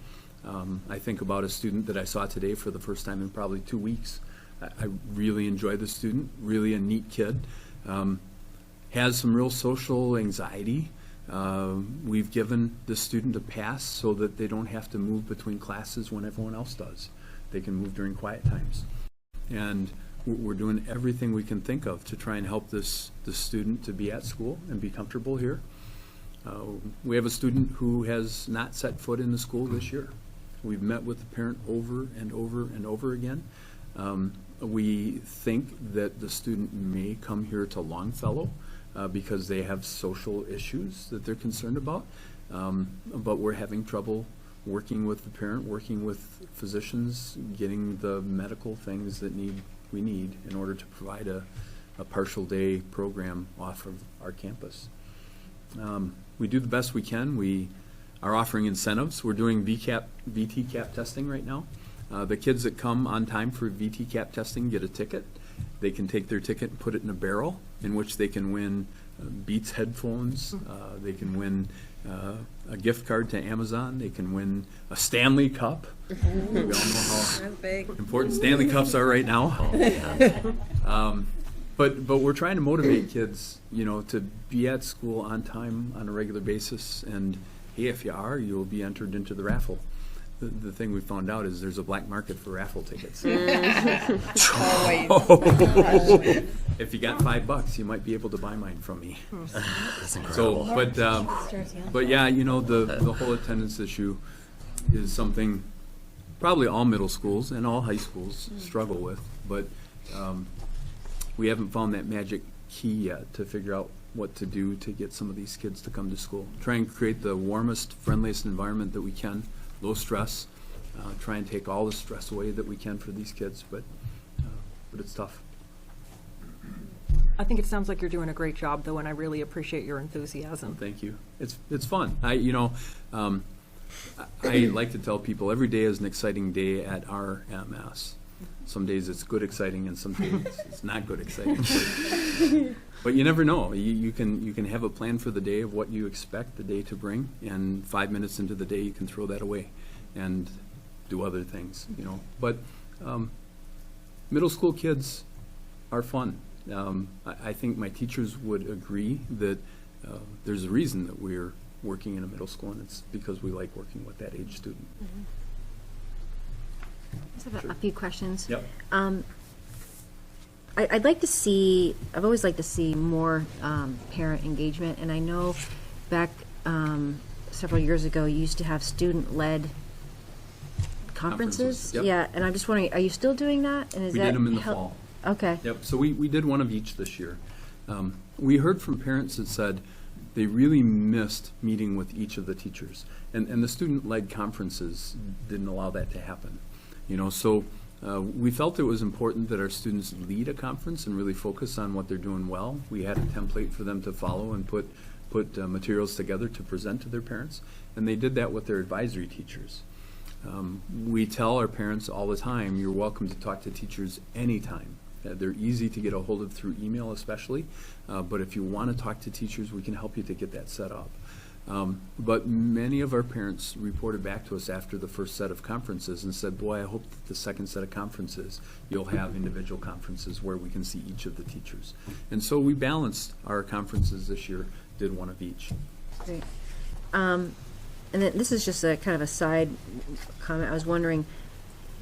I think about a student that I saw today for the first time in probably 2 weeks. I really enjoy the student, really a neat kid. Has some real social anxiety. We've given the student a pass so that they don't have to move between classes when everyone else does. They can move during quiet times. And we're doing everything we can think of to try and help this student to be at school and be comfortable here. We have a student who has not set foot in the school this year. We've met with the parent over and over and over again. We think that the student may come here to Longfellow because they have social issues that they're concerned about. But we're having trouble working with the parent, working with physicians, getting the medical things that we need in order to provide a partial day program off of our campus. We do the best we can. We are offering incentives. We're doing VT-CAP testing right now. The kids that come on time for VT-CAP testing get a ticket. They can take their ticket and put it in a barrel in which they can win Beats headphones. They can win a gift card to Amazon. They can win a Stanley Cup. We all know how important Stanley Cups are right now. But we're trying to motivate kids, to be at school on time on a regular basis. And hey, if you are, you'll be entered into the raffle. The thing we found out is there's a black market for raffle tickets. If you got $5, you might be able to buy mine from me. That's incredible. But yeah, the whole attendance issue is something probably all middle schools and all high schools struggle with. But we haven't found that magic key yet to figure out what to do to get some of these kids to come to school. Try and create the warmest, friendliest environment that we can. Low stress, try and take all the stress away that we can for these kids, but it's tough. I think it sounds like you're doing a great job, though, and I really appreciate your enthusiasm. Thank you. It's fun. I like to tell people every day is an exciting day at RMS. Some days it's good exciting, and some days it's not good exciting. But you never know. You can have a plan for the day of what you expect the day to bring, and 5 minutes into the day you can throw that away and do other things. But middle school kids are fun. I think my teachers would agree that there's a reason that we're working in a middle school, and it's because we like working with that age student. I just have a few questions. Yep. I'd like to see, I've always liked to see more parent engagement, and I know back several years ago, you used to have student-led conferences. Yep. Yeah, and I'm just wondering, are you still doing that? And is We that did them in the help- fall. Okay. Yep, so we did one of each this year. We heard from parents that said they really missed meeting with each of the teachers. And the student-led conferences didn't allow that to happen. So we felt it was important that our students lead a conference and really focus on what they're doing well. We had a template for them to follow and put materials together to present to their parents, and they did that with their advisory teachers. We tell our parents all the time, you're welcome to talk to teachers anytime. They're easy to get a hold of through email especially, but if you want to talk to teachers, we can help you to get that set up. But many of our parents reported back to us after the first set of conferences and said, boy, I hope that the second set of conferences, you'll have individual conferences where we can see each of the teachers. And so we balanced our conferences this year, did one of each. Great. And then this is just a kind of a side comment. I was wondering,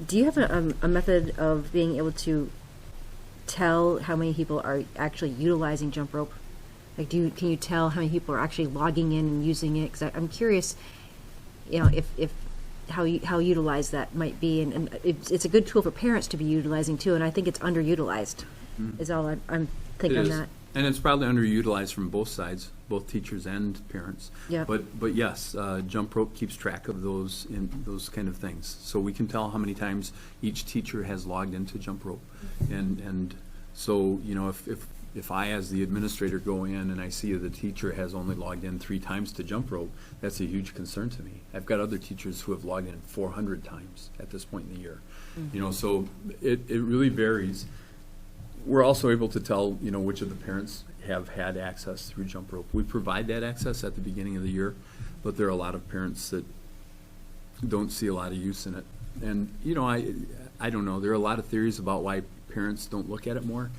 do you have a method of being able to tell how many people are actually utilizing jump rope? Like, can you tell how many people are actually logging in and using it? Because I'm curious, if how utilized that might be, and it's a good tool for parents to be utilizing too. And I think it's underutilized. Is all I'm thinking on that. And it's probably underutilized from both sides, both teachers and parents. Yeah. But yes, jump rope keeps track of those kind of things. So we can tell how many times each teacher has logged into jump rope, and so if I, as the administrator, go in and I see the teacher has only logged in 3 times to jump rope, that's a huge concern to me. I've got other teachers who have logged in 400 times at this point in the year. So it really varies. We're also able to tell, which of the parents have had access through jump rope. We provide that access at the beginning of the year, but there are a lot of parents that don't see a lot of use in it. And, I don't know. There are a lot of theories about why parents don't look at it more.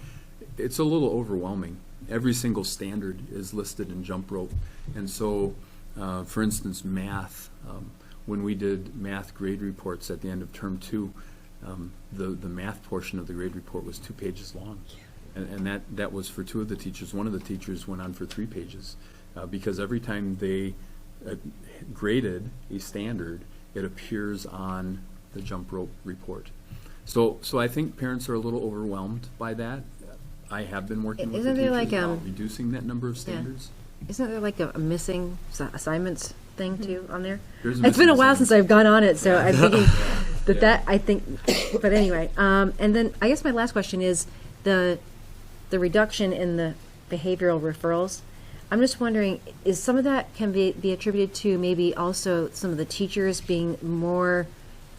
It's a little overwhelming. Every single standard is listed in jump rope. And so, for instance, math, when we did math grade reports at the end of term 2, the math portion of the grade report was 2 pages long. And that was for 2 of the teachers. One of the teachers went on for 3 pages because every time they graded a standard, it appears on the jump rope report. So I think parents are a little overwhelmed by that. I have been working with the Isn't there teachers like, about reducing that number of standards. Isn't there like a missing assignments thing too on there? There's It's been a missing while since assignments. I've gone on it, so I'm thinking Yeah. that I think. But anyway, and then I guess my last question is the reduction in the behavioral referrals. I'm just wondering, is some of that can be attributed to maybe also some of the teachers being more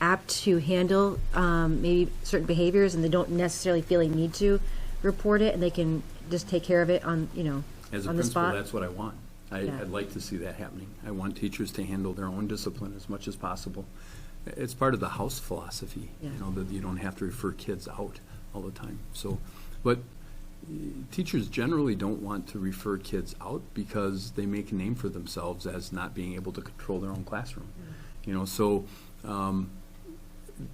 apt to handle maybe certain behaviors, and they don't necessarily feel they need to report it, and they can just take care of it on As a on the principal, spot? that's what I want. Yeah. I'd like to see that happening. I want teachers to handle their own discipline as much as possible. It's part of the house philosophy, Yeah. that you don't have to refer kids out all the time. So, but teachers generally don't want to refer kids out because they make a name for themselves as not being able to control their own classroom. So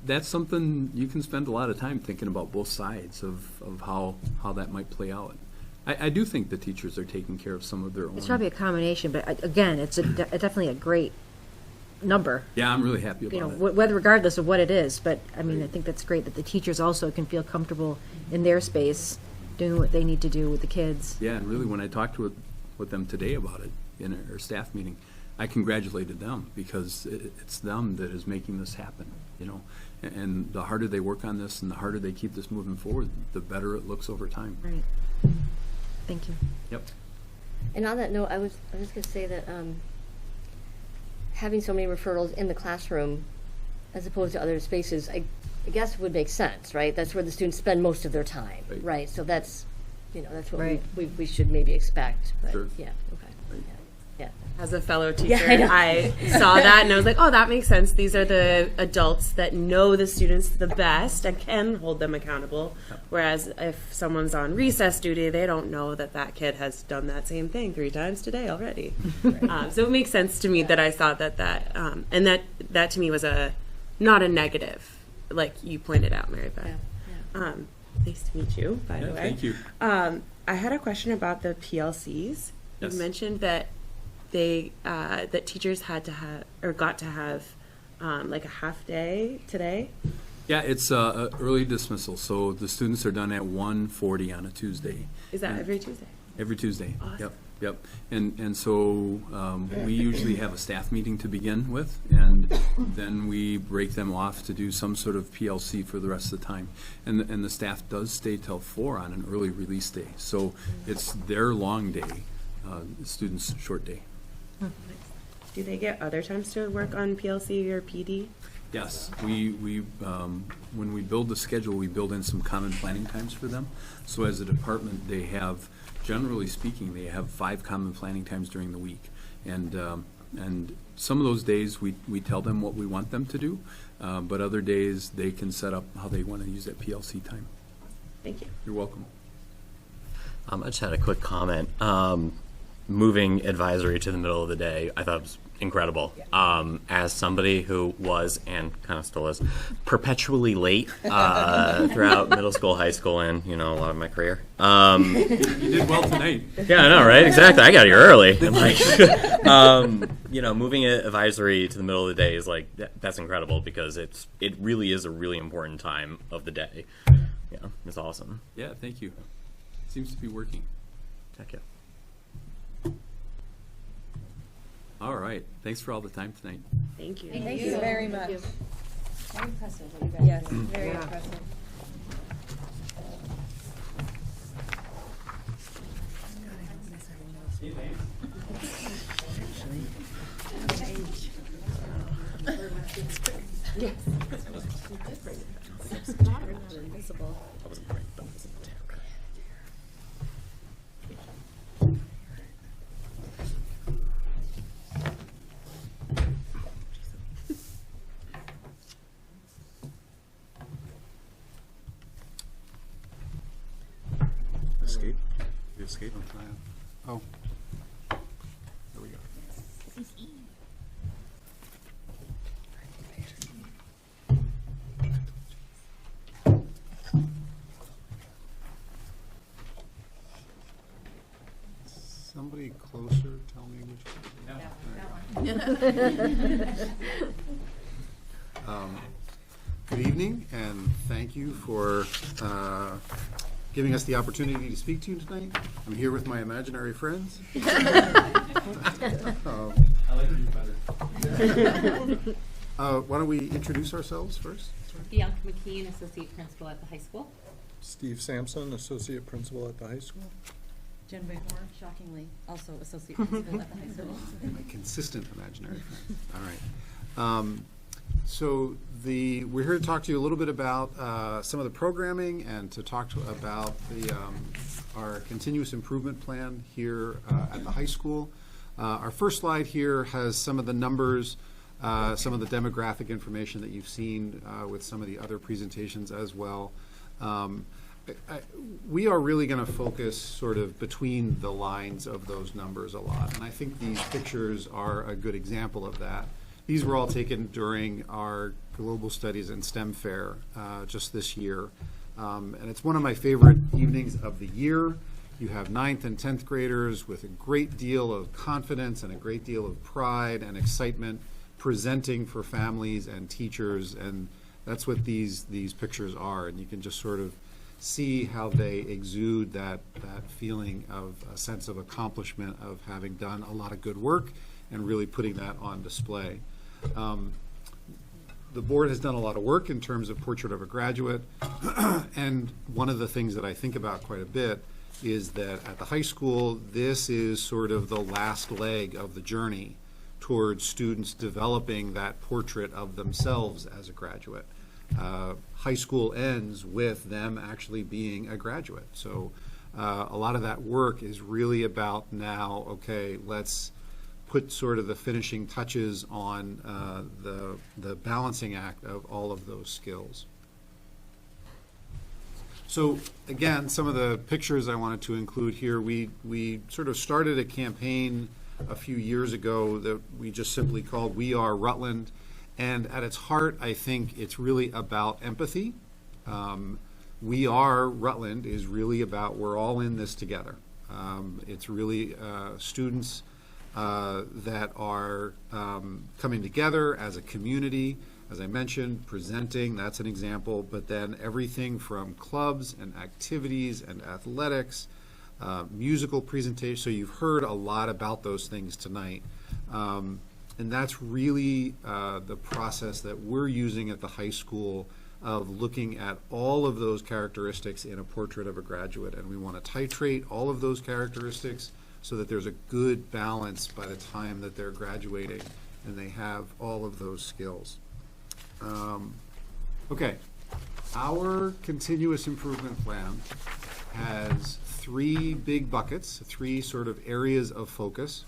that's something you can spend a lot of time thinking about both sides of how that might play out. I do think the teachers are taking care of some of their own. It's probably a combination, but again, it's definitely a great number. Yeah, I'm really happy about it. Whether regardless of what it is. But I mean, I think that's great that the teachers also can feel comfortable in their space, doing what they need to do with the kids. Yeah, and really, when I talked with them today about it in our staff meeting, I congratulated them because it's them that is making this happen. And the harder they work on this and the harder they keep this moving forward, the better it looks over time. Right. Thank you. Yep. And on that note, I was just going to say that having so many referrals in the classroom as opposed to other spaces, I guess would make sense, right? That's where the students spend most of their time, right? So that's, that's what Right. we should maybe expect. But Sure. Yeah, okay. Yeah. As a fellow teacher, Yeah, I know. I saw that and I was like, oh, that makes sense. These are the adults that know the students the best and can hold them accountable. Whereas if someone's on recess duty, they don't know that that kid has done that same thing 3 times today already. So it makes sense to me that I saw that and that to me was not a negative, like you pointed out, Mary Beth. Yeah. Nice to meet you, by the way. Thank you. I had a question about the PLCs. You Yes. mentioned that that teachers had to have or got to have like a half day today. Yeah, it's early dismissal, so the students are done at 1:40 on a Tuesday. Is that And- every Tuesday? Every Tuesday. Awesome. Yep. And so we usually have a staff meeting to begin with, and then we break them off to do some sort of PLC for the rest of the time. And the staff does stay till 4 on an early release day, so it's their long day, the students' short day. Do they get other times to work on PLC or PD? Yes, we when we build the schedule, we build in some common planning times for them. So as a department, they have, generally speaking, they have 5 common planning times during the week. And some of those days, we tell them what we want them to do, but other days, they can set up how they want to use that PLC time. Thank you. You're welcome. I just had a quick comment. Moving advisory to the middle of the day, I thought was incredible. As somebody who was, and kind of still is, perpetually late throughout middle school, high school, and, a lot of my career. You did well tonight. Yeah, I know, right? Exactly. I got here early. And moving advisory to the middle of the day is like, that's incredible because it really is a really important time of the day. Yeah, it's awesome. Yeah, thank you. Seems to be working. Heck yeah. All right. Thanks for all the time tonight. Thank you. Thank you very much. Very impressive what you guys Yes, do. very Yeah. impressive. Escape? You escape? Oh. There we go. Somebody closer, tell me which. Good evening, and thank you for giving us the opportunity to speak to you tonight. I'm here with my imaginary friends. I like you better. Why don't we introduce ourselves first? Bianca McKean, Associate Principal at the high school. Steve Sampson, Associate Principal at the high school. Jen Whitmore, shockingly, also Associate Principal at the high school. My consistent imaginary friends. All right. So we're here to talk to you a little bit about some of the programming and to talk about our continuous improvement plan here at the high school. Our first slide here has some of the numbers, some of the demographic information that you've seen with some of the other presentations as well. We are really going to focus sort of between the lines of those numbers a lot, and I think these pictures are a good example of that. These were all taken during our Global Studies and STEM Fair just this year, and it's one of my favorite evenings of the year. You have 9th and 10th graders with a great deal of confidence and a great deal of pride and excitement presenting for families and teachers, and that's what these pictures are, and you can just sort of see how they exude that feeling of a sense of accomplishment of having done a lot of good work and really putting that on display. The board has done a lot of work in terms of Portrait of a Graduate, and one of the things that I think about quite a bit is that at the high school, this is sort of the last leg of the journey towards students developing that portrait of themselves as a graduate. High school ends with them actually being a graduate. So a lot of that work is really about now, okay, let's put sort of the finishing touches on the balancing act of all of those skills. So again, some of the pictures I wanted to include here, we sort of started a campaign a few years ago that we just simply called We Are Rutland. And at its heart, I think it's really about empathy. We Are Rutland is really about we're all in this together. It's really students that are coming together as a community. As I mentioned, presenting, that's an example, but then everything from clubs and activities and athletics, musical presentations. So you've heard a lot about those things tonight. And that's really the process that we're using at the high school of looking at all of those characteristics in a portrait of a graduate. And we want to titrate all of those characteristics so that there's a good balance by the time that they're graduating and they have all of those skills. Okay, our continuous improvement plan has three big buckets, three sort of areas of focus.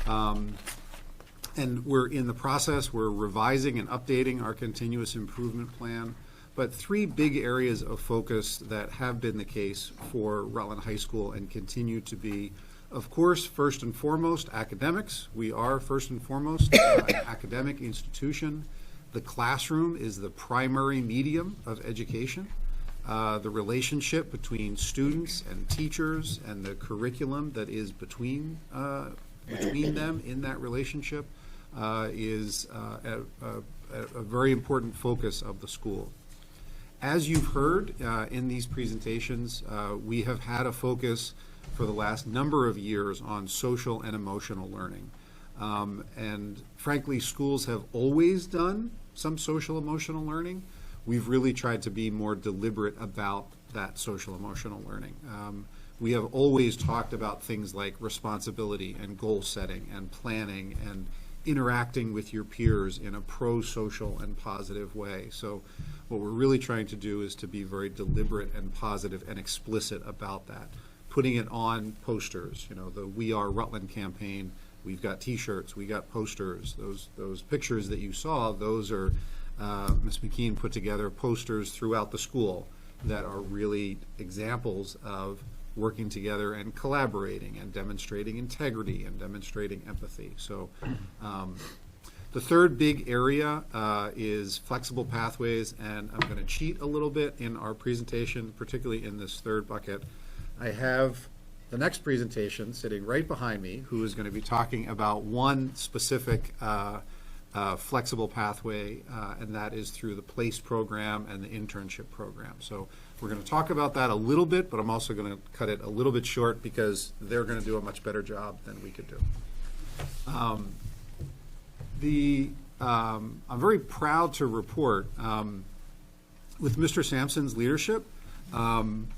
And we're in the process, we're revising and updating our continuous improvement plan. But three big areas of focus that have been the case for Rutland High School and continue to be, of course, first and foremost, academics. We are first and foremost an academic institution. The classroom is the primary medium of education. The relationship between students and teachers and the curriculum that is between them in that relationship is a very important focus of the school. As you've heard in these presentations, we have had a focus for the last number of years on social and emotional learning. And frankly, schools have always done some social emotional learning. We've really tried to be more deliberate about that social emotional learning. We have always talked about things like responsibility and goal setting and planning and interacting with your peers in a pro-social and positive way. So what we're really trying to do is to be very deliberate and positive and explicit about that. Putting it on posters, you know, the We Are Rutland campaign, we've got t-shirts, we got posters, those pictures that you saw, those are, Ms. McKean put together posters throughout the school that are really examples of working together and collaborating and demonstrating integrity and demonstrating empathy. So the third big area is flexible pathways, and I'm going to cheat a little bit in our presentation, particularly in this third bucket. I have the next presentation sitting right behind me, who is going to be talking about one specific flexible pathway, and that is through the PLACE program and the internship program. So we're going to talk about that a little bit, but I'm also going to cut it a little bit short because they're going to do a much better job than we could do. I'm very proud to report, with Mr. Sampson's leadership,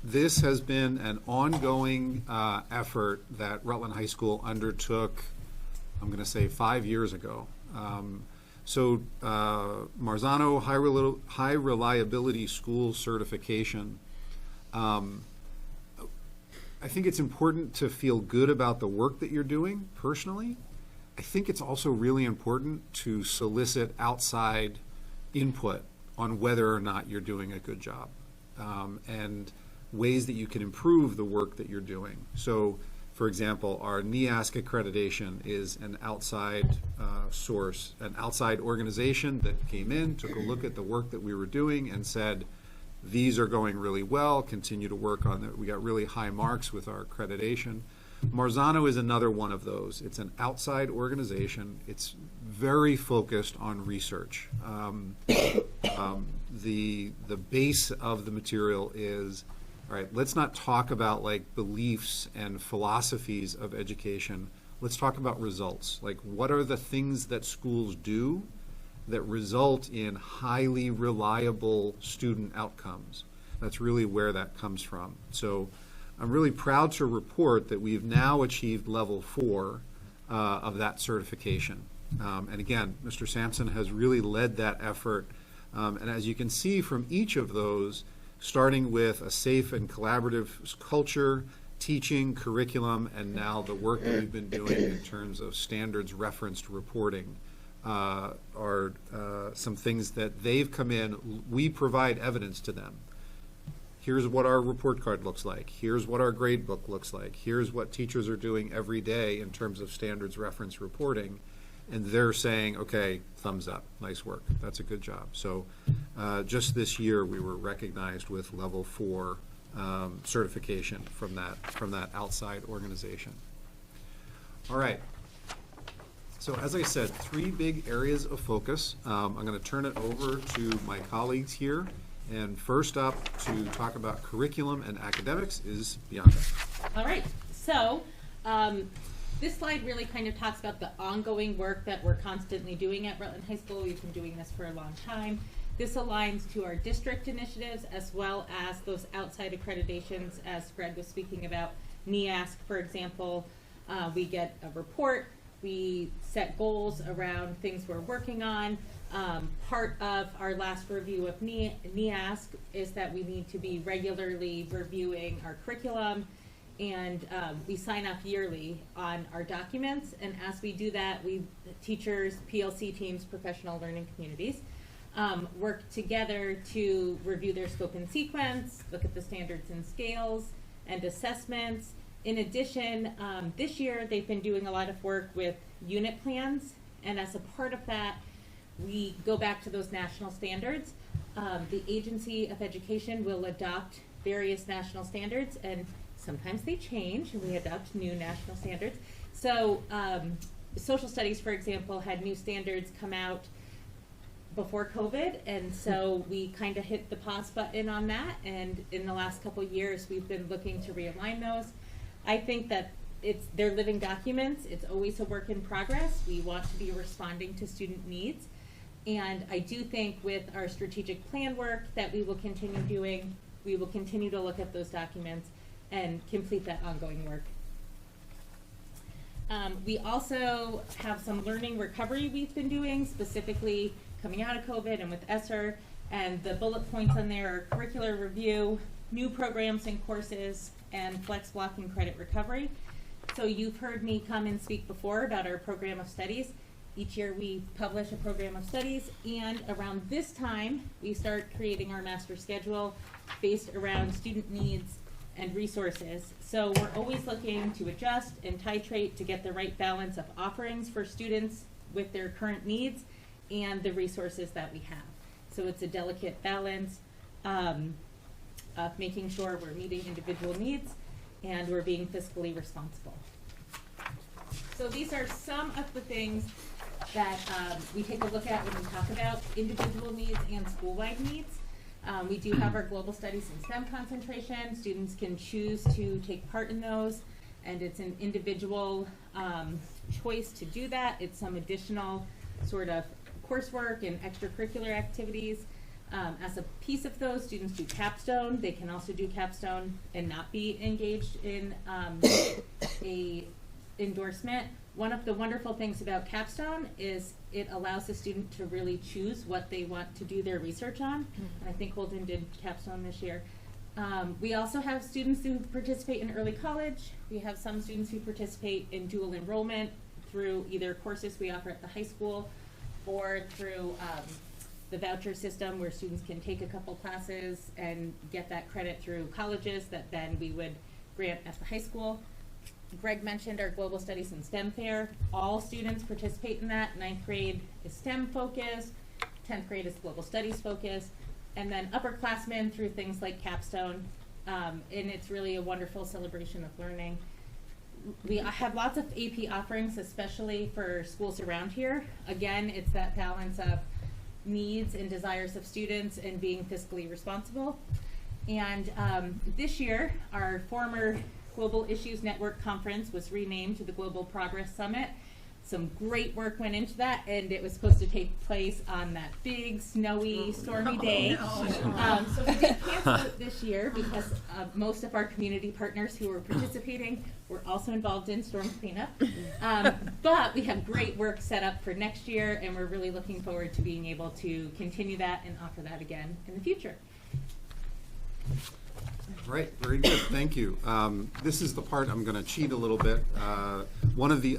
this has been an ongoing effort that Rutland High School undertook, I'm going to say 5 years ago. Marzano High Reliability School Certification. I think it's important to feel good about the work that you're doing personally. I think it's also really important to solicit outside input on whether or not you're doing a good job, and ways that you can improve the work that you're doing. So, for example, our NEASC accreditation is an outside source, an outside organization that came in, took a look at the work that we were doing and said, these are going really well, continue to work on it. We got really high marks with our accreditation. Marzano is another one of those. It's an outside organization. It's very focused on research. The base of the material is, all right, let's not talk about like beliefs and philosophies of education. Let's talk about results. Like, what are the things that schools do that result in highly reliable student outcomes? That's really where that comes from. So I'm really proud to report that we've now achieved level 4 of that certification. And again, Mr. Sampson has really led that effort. And as you can see from each of those, starting with a safe and collaborative culture, teaching, curriculum, and now the work that we've been doing in terms of standards referenced reporting are some things that they've come in. We provide evidence to them. Here's what our report card looks like. Here's what our grade book looks like. Here's what teachers are doing every day in terms of standards reference reporting. And they're saying, okay, thumbs up, nice work, that's a good job. So just this year, we were recognized with level 4 certification from that outside organization. All right. So as I said, 3 big areas of focus. I'm going to turn it over to my colleagues here. And first up to talk about curriculum and academics is Bianca. All right. So this slide really kind of talks about the ongoing work that we're constantly doing at Rutland High School. We've been doing this for a long time. This aligns to our district initiatives as well as those outside accreditations, as Greg was speaking about. NEASC, for example, we get a report. We set goals around things we're working on. Part of our last review of NEASC is that we need to be regularly reviewing our curriculum, and we sign off yearly on our documents. And as we do that, we, teachers, PLC teams, professional learning communities, work together to review their scope and sequence, look at the standards and scales and assessments. In addition, this year they've been doing a lot of work with unit plans, and as a part of that, we go back to those national standards. The Agency of Education will adopt various national standards, and sometimes they change, and we adopt new national standards. So social studies, for example, had new standards come out before COVID, and so we kind of hit the pause button on that, and in the last couple of years we've been looking to realign those. I think that they're living documents. It's always a work in progress. We want to be responding to student needs, and I do think with our strategic plan work that we will continue doing, we will continue to look at those documents and complete that ongoing work. We also have some learning recovery we've been doing, specifically coming out of COVID and with ESSER, and the bullet points on there are curricular review, new programs and courses, and flex block and credit recovery. So you've heard me come and speak before about our program of studies. Each year we publish a program of studies, and around this time we start creating our master schedule based around student needs and resources. So we're always looking to adjust and titrate to get the right balance of offerings for students with their current needs and the resources that we have. So it's a delicate balance of making sure we're meeting individual needs and we're being fiscally responsible. So these are some of the things that we take a look at when we talk about individual needs and school-wide needs. We do have our global studies and STEM concentration. Students can choose to take part in those, and it's an individual choice to do that. It's some additional sort of coursework and extracurricular activities. As a piece of those, students do capstone. They can also do capstone and not be engaged in a endorsement. One of the wonderful things about capstone is it allows the student to really choose what they want to do their research on. And I think Holden did capstone this year. We also have students who participate in early college. We have some students who participate in dual enrollment through either courses we offer at the high school or through the voucher system, where students can take a couple classes and get that credit through colleges that then we would grant at the high school. Greg mentioned our Global Studies and STEM Fair. All students participate in that. 9th grade is STEM focused, 10th grade is Global Studies focused, and then upperclassmen through things like capstone. And it's really a wonderful celebration of learning. We have lots of AP offerings, especially for schools around here. Again, it's that balance of needs and desires of students and being fiscally responsible. And this year, our former Global Issues Network Conference was renamed to the Global Progress Summit. some great work went into that, and it was supposed to take place on that big, snowy, stormy day. So we did cancel it this year because most of our community partners who were participating were also involved in storm cleanup. But we have great work set up for next year, and we're really looking forward to being able to continue that and offer that again in the future. Right, very good, thank you. This is the part I'm going to cheat a little bit. One of the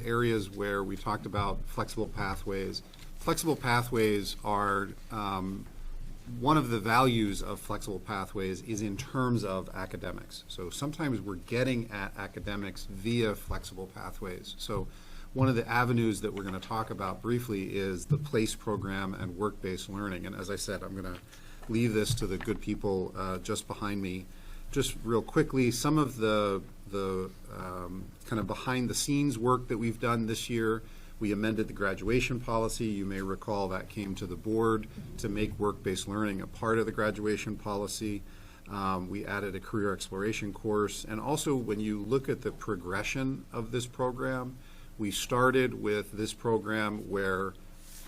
areas where we talked about flexible pathways. Flexible pathways are, one of the values of flexible pathways is in terms of academics. So sometimes we're getting at academics via flexible pathways. So one of the avenues that we're going to talk about briefly is the PLACE program and work-based learning. And as I said, I'm going to leave this to the good people just behind me. Just real quickly, some of the kind of behind-the-scenes work that we've done this year. We amended the graduation policy. You may recall that came to the board to make work-based learning a part of the graduation policy. We added a career exploration course. And also, when you look at the progression of this program, we started with this program where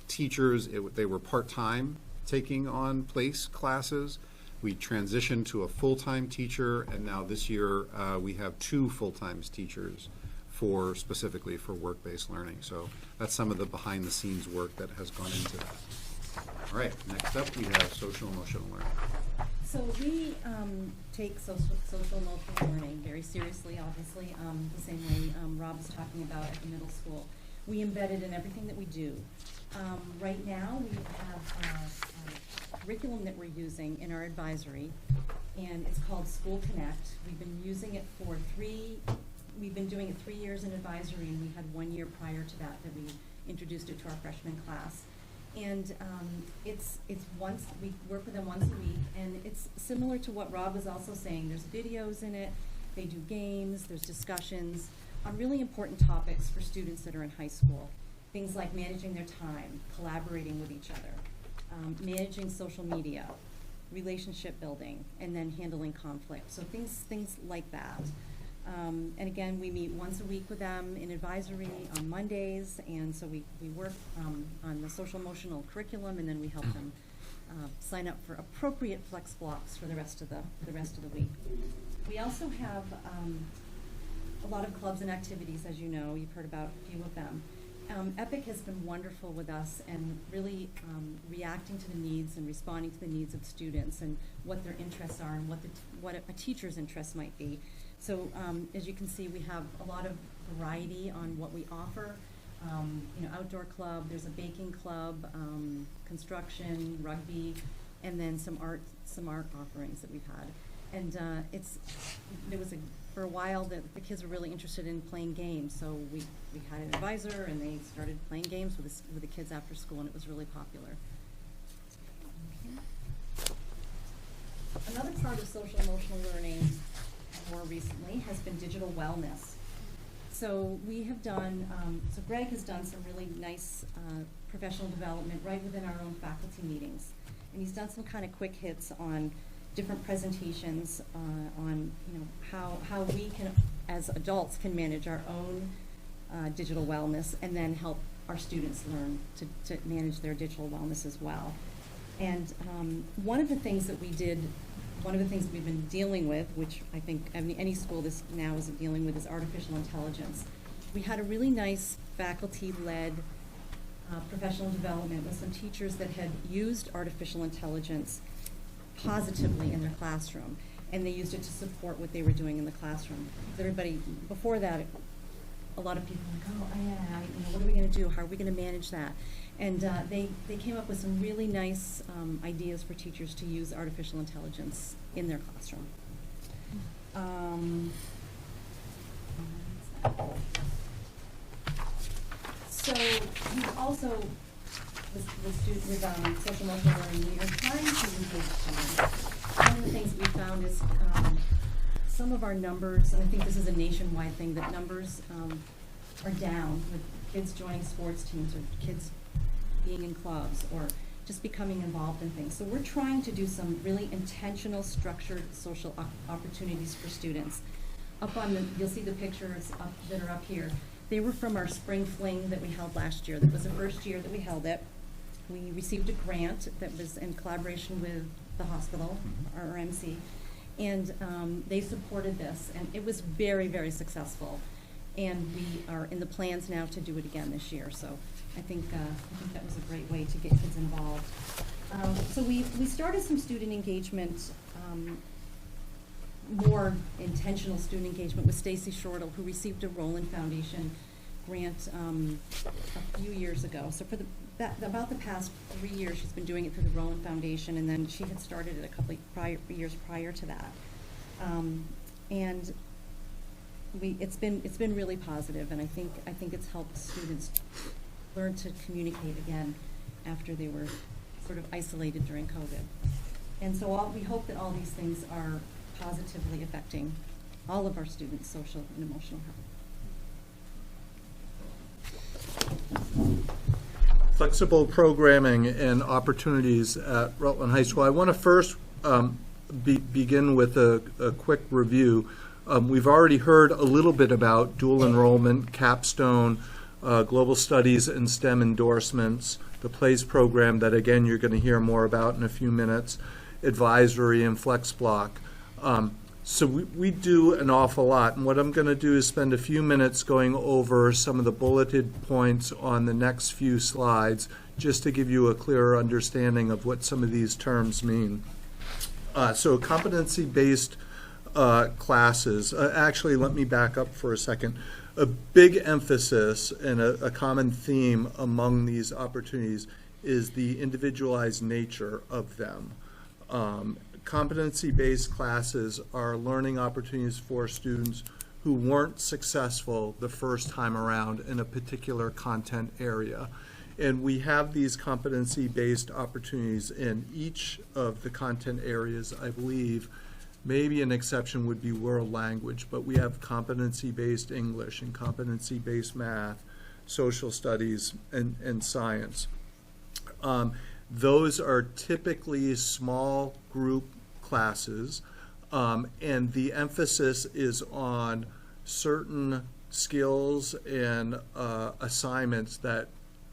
teachers, they were part-time taking on PLACE classes. We transitioned to a full-time teacher, and now this year we have 2 full-time teachers specifically for work-based learning. So that's some of the behind-the-scenes work that has gone into that. All right, next up we have social-emotional learning. So we take social emotional learning very seriously, obviously, the same way Rob was talking about at the middle school. We embed it in everything that we do. Right now, we have a curriculum that we're using in our advisory, and it's called School Connect. We've been using it for we've been doing it 3 years in advisory, and we had 1 year prior to that we introduced it to our freshman class. And we work with them once a week, and it's similar to what Rob was also saying. There's videos in it, they do games, there's discussions on really important topics for students that are in high school. Things like managing their time, collaborating with each other, managing social media, relationship building, and then handling conflict. So things like that. And again, we meet once a week with them in advisory on Mondays, and so we work on the social emotional curriculum, and then we help them sign up for appropriate flex blocks for the rest of the week. We also have a lot of clubs and activities, as you know. You've heard about a few of them. EPIC has been wonderful with us and really reacting to the needs and responding to the needs of students and what their interests are and what a teacher's interests might be. So as you can see, we have a lot of variety on what we offer. Outdoor club, there's a baking club, construction, rugby, and then some art offerings that we've had. And for a while the kids were really interested in playing games, so we had an advisor and they started playing games with the kids after school, and it was really popular. Another part of social emotional learning more recently has been digital wellness. So we have done, so Greg has done some really nice professional development right within our own faculty meetings. And he's done some kind of quick hits on different presentations on how we can, as adults, can manage our own digital wellness and then help our students learn to manage their digital wellness as well. And one of the things we've been dealing with, which I think any school this now isn't dealing with, is artificial intelligence. We had a really nice faculty-led professional development with some teachers that had used artificial intelligence positively in their classroom, and they used it to support what they were doing in the classroom. Before that, a lot of people were like, oh yeah, what are we going to do? How are we going to manage that? And they came up with some really nice ideas for teachers to use artificial intelligence in their classroom. So we also, with social emotional learning, we are trying to engage students. One of the things we found is some of our numbers, and I think this is a nationwide thing, that numbers are down with kids joining sports teams or kids being in clubs or just becoming involved in things. So we're trying to do some really intentional, structured social opportunities for students. up on the, you'll see the pictures up, that are up here. They were from our spring fling that we held last year. That was the first year that we held it. We received a grant that was in collaboration with the hospital, our MC, and they supported this, and it was very, very successful. And we are in the plans now to do it again this year. So I think that was a great way to get kids involved. So we started some student engagement, more intentional student engagement with Stacy Shortle, who received a Rowland Foundation grant a few years ago. So for about the past 3 years, she's been doing it through the Rowland Foundation, and then she had started it a couple of years prior to that. And it's been really positive, and I think it's helped students learn to communicate again after they were sort of isolated during COVID. And so we hope that all these things are positively affecting all of our students' social and emotional health. Flexible programming and opportunities at Rutland High School. I want to first begin with a quick review. We've already heard a little bit about dual enrollment, capstone, global studies and STEM endorsements, the PLACE program that, again, you're going to hear more about in a few minutes, advisory and flex block. So we do an awful lot, and what I'm going to do is spend a few minutes going over some of the bulleted points on the next few slides, just to give you a clearer understanding of what some of these terms mean. So competency-based classes. Actually, let me back up for a second. A big emphasis and a common theme among these opportunities is the individualized nature of them. Competency-based classes are learning opportunities for students who weren't successful the first time around in a particular content area. And we have these competency-based opportunities in each of the content areas, I believe. Maybe an exception would be world language, but we have competency-based English and competency-based math, social studies, and science. Those are typically small group classes, and the emphasis is on certain skills and assignments that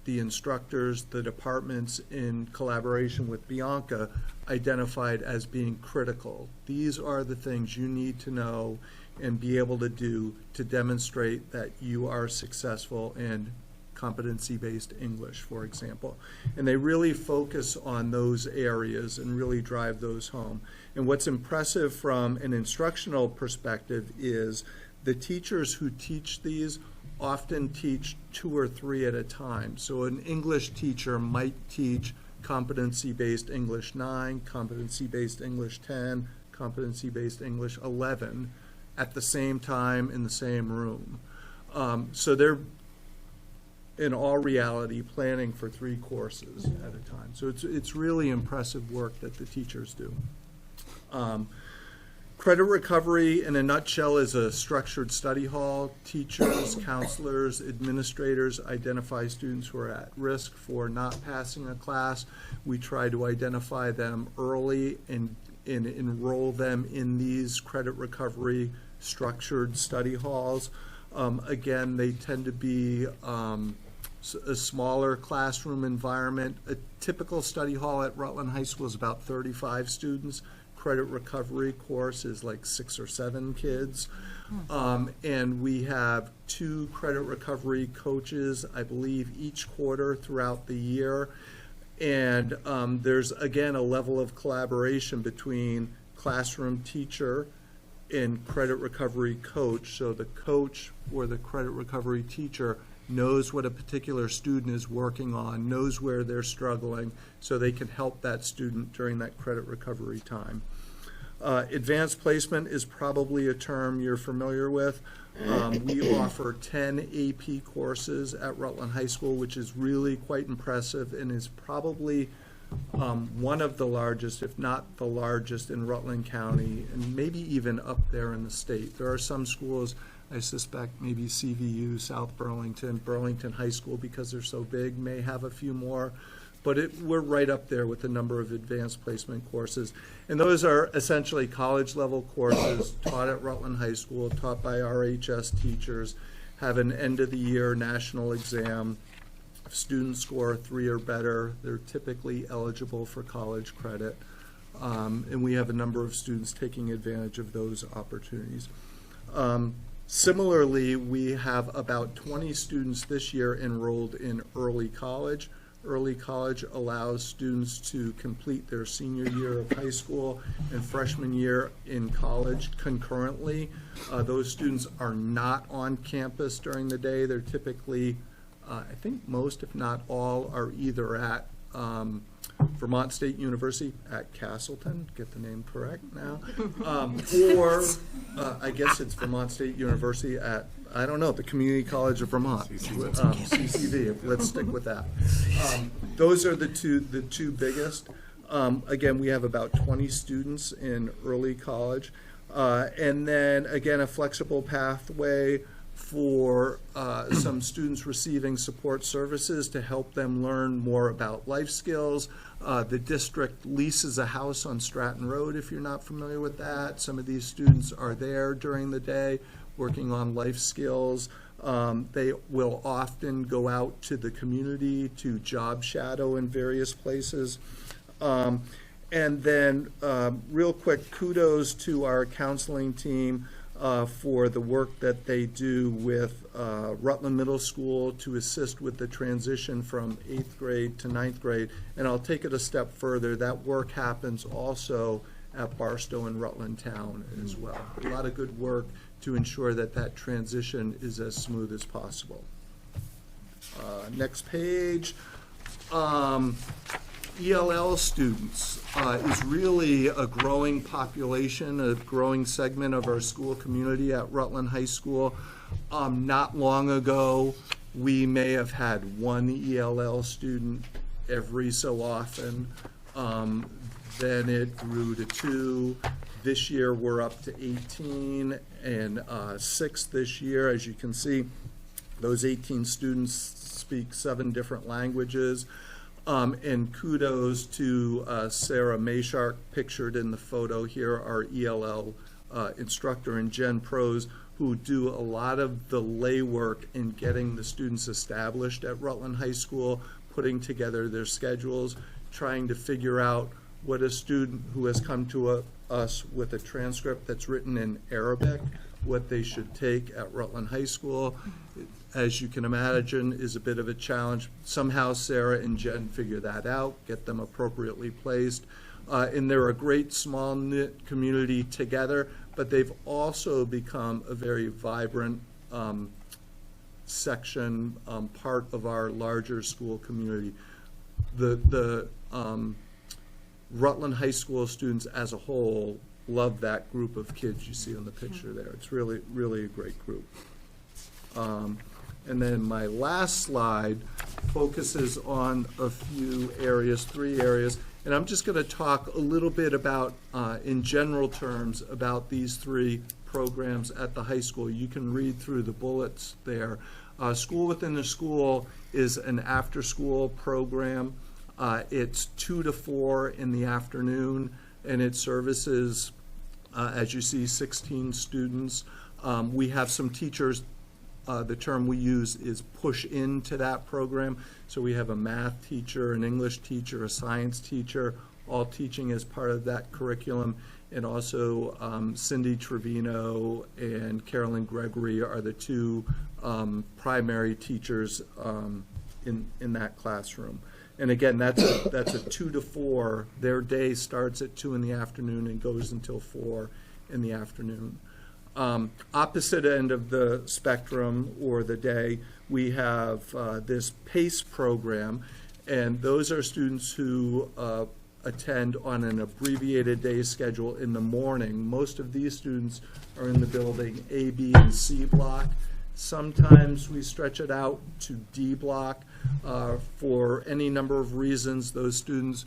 the instructors, the departments, in collaboration with Bianca, identified as being critical. These are the things you need to know and be able to do to demonstrate that you are successful in competency-based English, for example. And they really focus on those areas and really drive those home. And what's impressive from an instructional perspective is the teachers who teach these often teach 2 or 3 at a time. So an English teacher might teach competency-based English 9, competency-based English 10, competency-based English 11 at the same time in the same room. So they're, in all reality, planning for 3 courses at a time. So it's really impressive work that the teachers do. Credit recovery, in a nutshell, is a structured study hall. Teachers, counselors, administrators identify students who are at risk for not passing a class. We try to identify them early and enroll them in these credit recovery structured study halls. Again, they tend to be a smaller classroom environment. A typical study hall at Rutland High School is about 35 students. Credit recovery course is like 6 or 7 kids. And we have 2 credit recovery coaches, I believe, each quarter throughout the year. And there's, again, a level of collaboration between classroom teacher and credit recovery coach. So the coach or the credit recovery teacher knows what a particular student is working on, knows where they're struggling, so they can help that student during that credit recovery time. Advanced placement is probably a term you're familiar with. We offer 10 AP courses at Rutland High School, which is really quite impressive and is probably one of the largest, if not the largest, in Rutland County, and maybe even up there in the state. There are some schools, I suspect maybe CVU, South Burlington, Burlington High School, because they're so big, may have a few more. but we're right up there with a number of advanced placement courses. And those are essentially college-level courses taught at Rutland High School, taught by RHS teachers, have an end-of-the-year national exam. If students score 3 or better, they're typically eligible for college credit. And we have a number of students taking advantage of those opportunities. Similarly, we have about 20 students this year enrolled in early college. Early college allows students to complete their senior year of high school and freshman year in college concurrently. Those students are not on campus during the day. They're typically, I think most, if not all, are either at Vermont State University at Castleton, get the name correct now, or I guess it's Vermont State University at, I don't know, the Community College of Vermont, CCV. Let's stick with that. Those are the two biggest. Again, we have about 20 students in early college, and then again a flexible pathway for some students receiving support services to help them learn more about life skills. The district leases a house on Stratton Road, if you're not familiar with that. Some of these students are there during the day working on life skills. They will often go out to the community to job shadow in various places. And then real quick, kudos to our counseling team for the work that they do with Rutland Middle School to assist with the transition from 8th grade to 9th grade. And I'll take it a step further. That work happens also at Barstow and Rutland Town as well. A lot of good work to ensure that that transition is as smooth as possible. Next page. ELL students is really a growing population, a growing segment of our school community at Rutland High School. Not long ago, we may have had one ELL student every so often. Then it grew to 2. This year, we're up to 18 and 6 this year. As you can see, those 18 students speak 7 different languages. And kudos to Sarah Mayshark, pictured in the photo here, our ELL instructor, and Jen Prose, who do a lot of the lay work in getting the students established at Rutland High School, putting together their schedules, trying to figure out what a student who has come to us with a transcript that's written in Arabic, what they should take at Rutland High School, as you can imagine, is a bit of a challenge. Somehow Sarah and Jen figure that out, get them appropriately placed. And they're a great small knit community together, but they've also become a very vibrant section, part of our larger school community. The Rutland High School students as a whole love that group of kids you see on the picture there. It's really, really a great group. And then my last slide focuses on a few areas, 3 areas, and I'm just going to talk a little bit about, in general terms, about these 3 programs at the high school. You can read through the bullets there. School Within the School is an after-school program. It's 2 to 4 in the afternoon, and it services, as you see, 16 students. We have some teachers. The term we use is push into that program. So we have a math teacher, an English teacher, a science teacher, all teaching as part of that curriculum. And also Cindy Trevino and Carolyn Gregory are the 2 primary teachers in that classroom. And again, that's a 2 to 4. Their day starts at 2 in the afternoon and goes until 4 in the afternoon. Opposite end of the spectrum or the day, we have this PACE program, and those are students who attend on an abbreviated day schedule in the morning. Most of these students are in the building A, B, and C block. Sometimes we stretch it out to D block for any number of reasons. Those students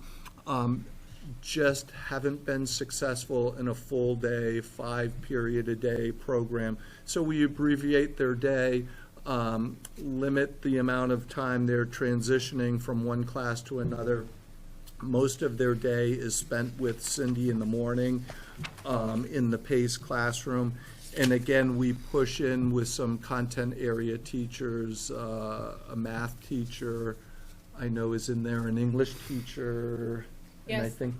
just haven't been successful in a full day, 5 period a day program. So we abbreviate their day limit the amount of time they're transitioning from one class to another. Most of their day is spent with Cindy in the morning in the PACE classroom. And again, we push in with some content area teachers, a math teacher, I know is in there, an English teacher. And I Yes. think,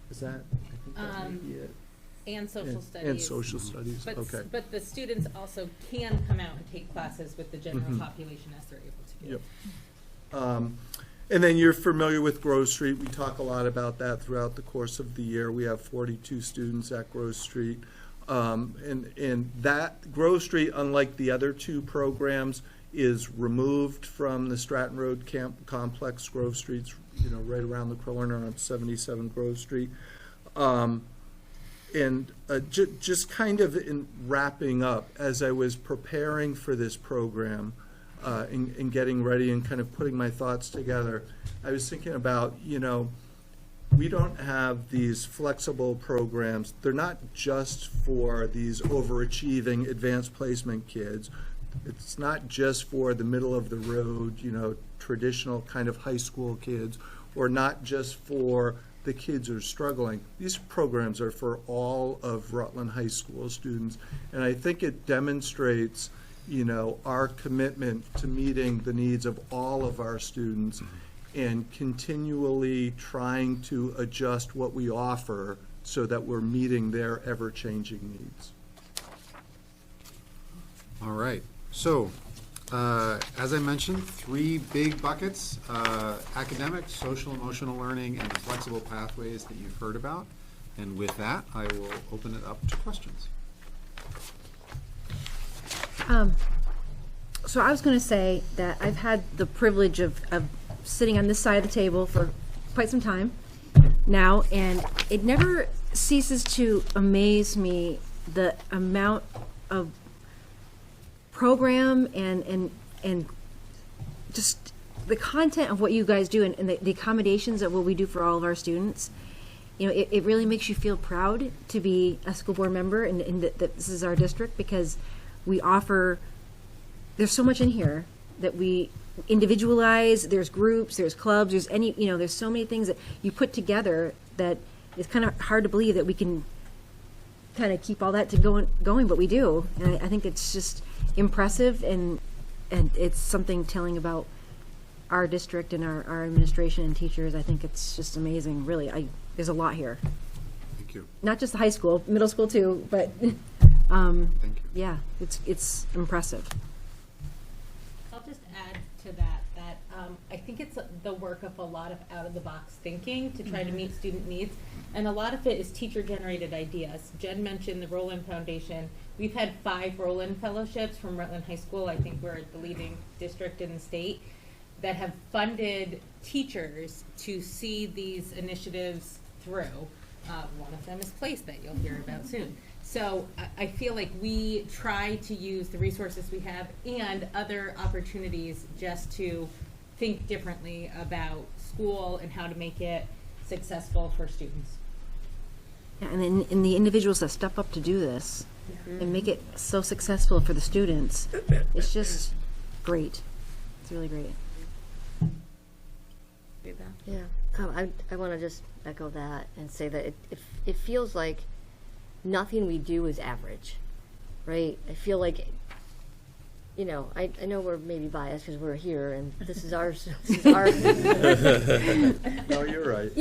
I think that may be it. And social studies. And social studies, But, okay. but the students also can come out and take classes with the general Mhm. population as they're able to do. Yep. And then you're familiar with Grove Street. We talk a lot about that throughout the course of the year. We have 42 students at Grove Street. And that, Grove Street, unlike the other two programs, is removed from the Stratton Road complex. Grove Street's, right around the corner on 77 Grove Street. Just kind of in wrapping up, as I was preparing for this program, and getting ready and kind of putting my thoughts together, I was thinking about, we don't have these flexible programs. They're not just for these overachieving advanced placement kids. It's not just for the middle of the road, traditional kind of high school kids, or not just for the kids who are struggling. These programs are for all of Rutland High School students, and I think it demonstrates our commitment to meeting the needs of all of our students and continually trying to adjust what we offer so that we're meeting their ever-changing needs. All right. So, as I mentioned, 3 big buckets, academic, social, emotional learning, and the flexible pathways that you've heard about. And with that, I will open it up to questions. So I was going to say that I've had the privilege of sitting on this side of the table for quite some time now, and it never ceases to amaze me the amount of program and just the content of what you guys do and the accommodations of what we do for all of our students. It really makes you feel proud to be a school board member and that this is our district, because we offer, there's so much in here that we individualize. There's groups, there's clubs, there's so many things that you put together that it's kind of hard to believe that we can kind of keep all that going, but we do. And I think it's just impressive, and it's something telling about our district and our administration and teachers. I think it's just amazing, really. There's a lot here. Thank you. Not just the high school, middle school too, but Thank you. yeah, it's impressive. I'll just add to that I think it's the work of a lot of out-of-the-box thinking to try to meet student needs, and a lot of it is teacher-generated ideas. Jen mentioned the Rutland Foundation. We've had 5 Rutland Fellowships from Rutland High School. I think we're the leading district in the state that have funded teachers to see these initiatives through. One of them is Place that you'll hear about soon. So I feel like we try to use the resources we have and other opportunities just to think differently about school and how to make it successful for students. Yeah, and in the individuals that step up to do this and make it so successful for the students, it's just great. It's really great. Yeah, I want to just echo that and say that it feels like nothing we do is average, right? I feel like, I know we're maybe biased because we're here and this is our. No, you're right.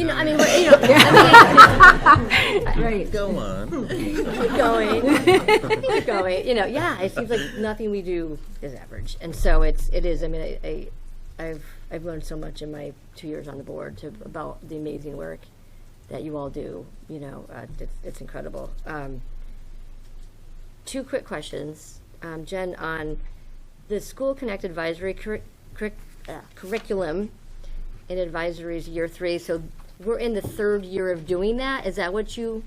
Right. Go on. Keep going. Keep going. Yeah, it seems like nothing we do is average, and so it is. I mean, I've learned so much in my 2 years on the board about the amazing work that you all do. It's incredible. 2 quick questions, Jen, on the School Connect Advisory curriculum in advisories year 3. So we're in the 3rd year of doing that. Is that what you?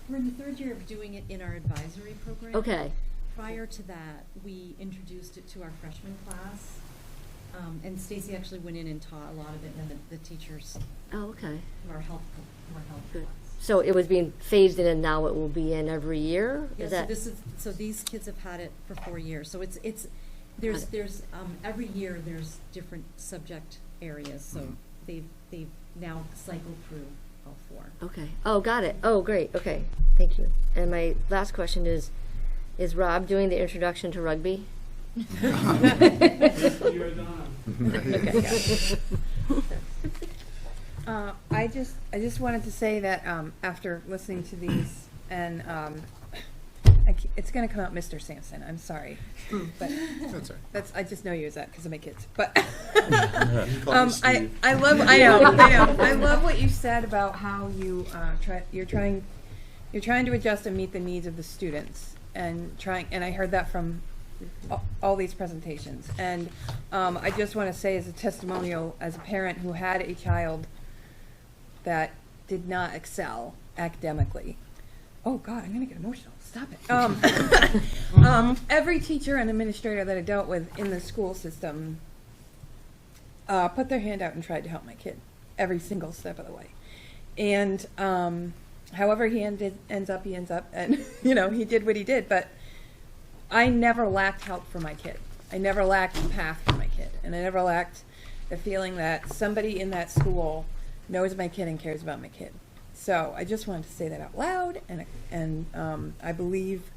We're in the 3rd year of doing it in our advisory program. Okay. Prior to that, we introduced it to our freshman class. And Stacy actually went in and taught a lot of it, and then the teachers. Oh, okay. Our health Good. class. So it was being phased in, and now it will be in every year. Yeah, Is that? so these kids have had it for 4 years. So it's There's every year there's different subject areas, so they've now cycled through all 4. Okay. Oh, got it. Oh, great. Okay. Thank you. And my last question is Rob doing the introduction to rugby? You're done. Okay, got it. I just wanted to say that after listening to these, and it's going to come out Mr. Sampson. I'm sorry, but That's all right. I just know you as that because of my kids. But Steve. I love what you said about how you're trying to adjust and meet the needs of the students, and I heard that from all these presentations. And I just want to say, as a testimonial, as a parent who had a child that did not excel academically. Oh God, I'm gonna get emotional. Stop it. Every teacher and administrator that I dealt with in the school system put their hand out and tried to help my kid every single step of the way. And however he ends up, and he did what he did. But I never lacked help for my kid. I never lacked a path for my kid, and I never lacked the feeling that somebody in that school knows my kid and cares about my kid. So I just wanted to say that out loud, and I believe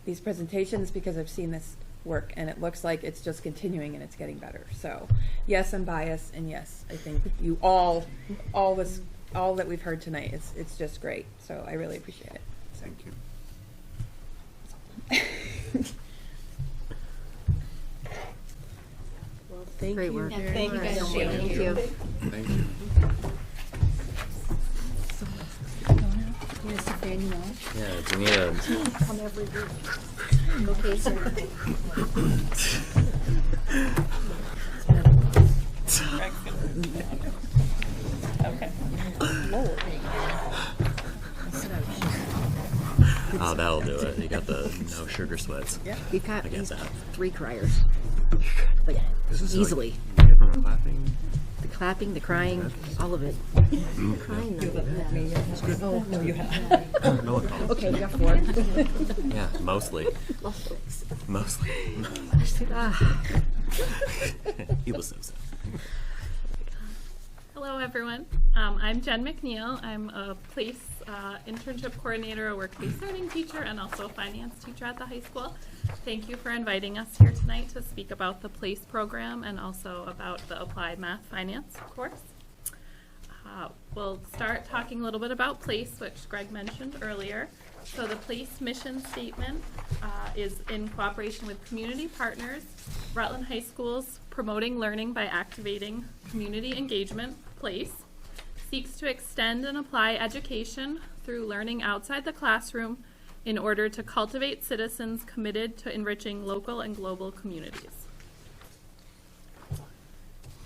these presentations because I've seen this work, and it looks like it's just continuing and it's getting better. So yes, I'm biased, and yes, I think you all that we've heard tonight, it's just great. So I really appreciate it. Thank you. Well, thank Great you work. very Thank you much. guys. Thank you. Thank you. Here's the Danielle. Yeah, do you need a... Come every week. Okay, so Okay. Oh, that'll do it. You got the no sugar sweats. We've got I get these that. 3 criers. Like, This is easily. Like, you get from clapping. The clapping, the crying, all of it. crying now. Oh, no, you have. No, it comes. Okay, we got 4. Yeah, mostly. Mostly. Ah. He was so sad. Hello, everyone. I'm Jen McNeil. I'm a place internship coordinator, a work-based learning teacher, and also a finance teacher at the high school. Thank you for inviting us here tonight to speak about the PLACE program and also about the Applied Math Finance course. We'll start talking a little bit about PLACE, which Greg mentioned earlier. So the PLACE mission statement is in cooperation with community partners, Rutland High School's Promoting Learning by Activating Community Engagement, PLACE, seeks to extend and apply education through learning outside the classroom in order to cultivate citizens committed to enriching local and global communities.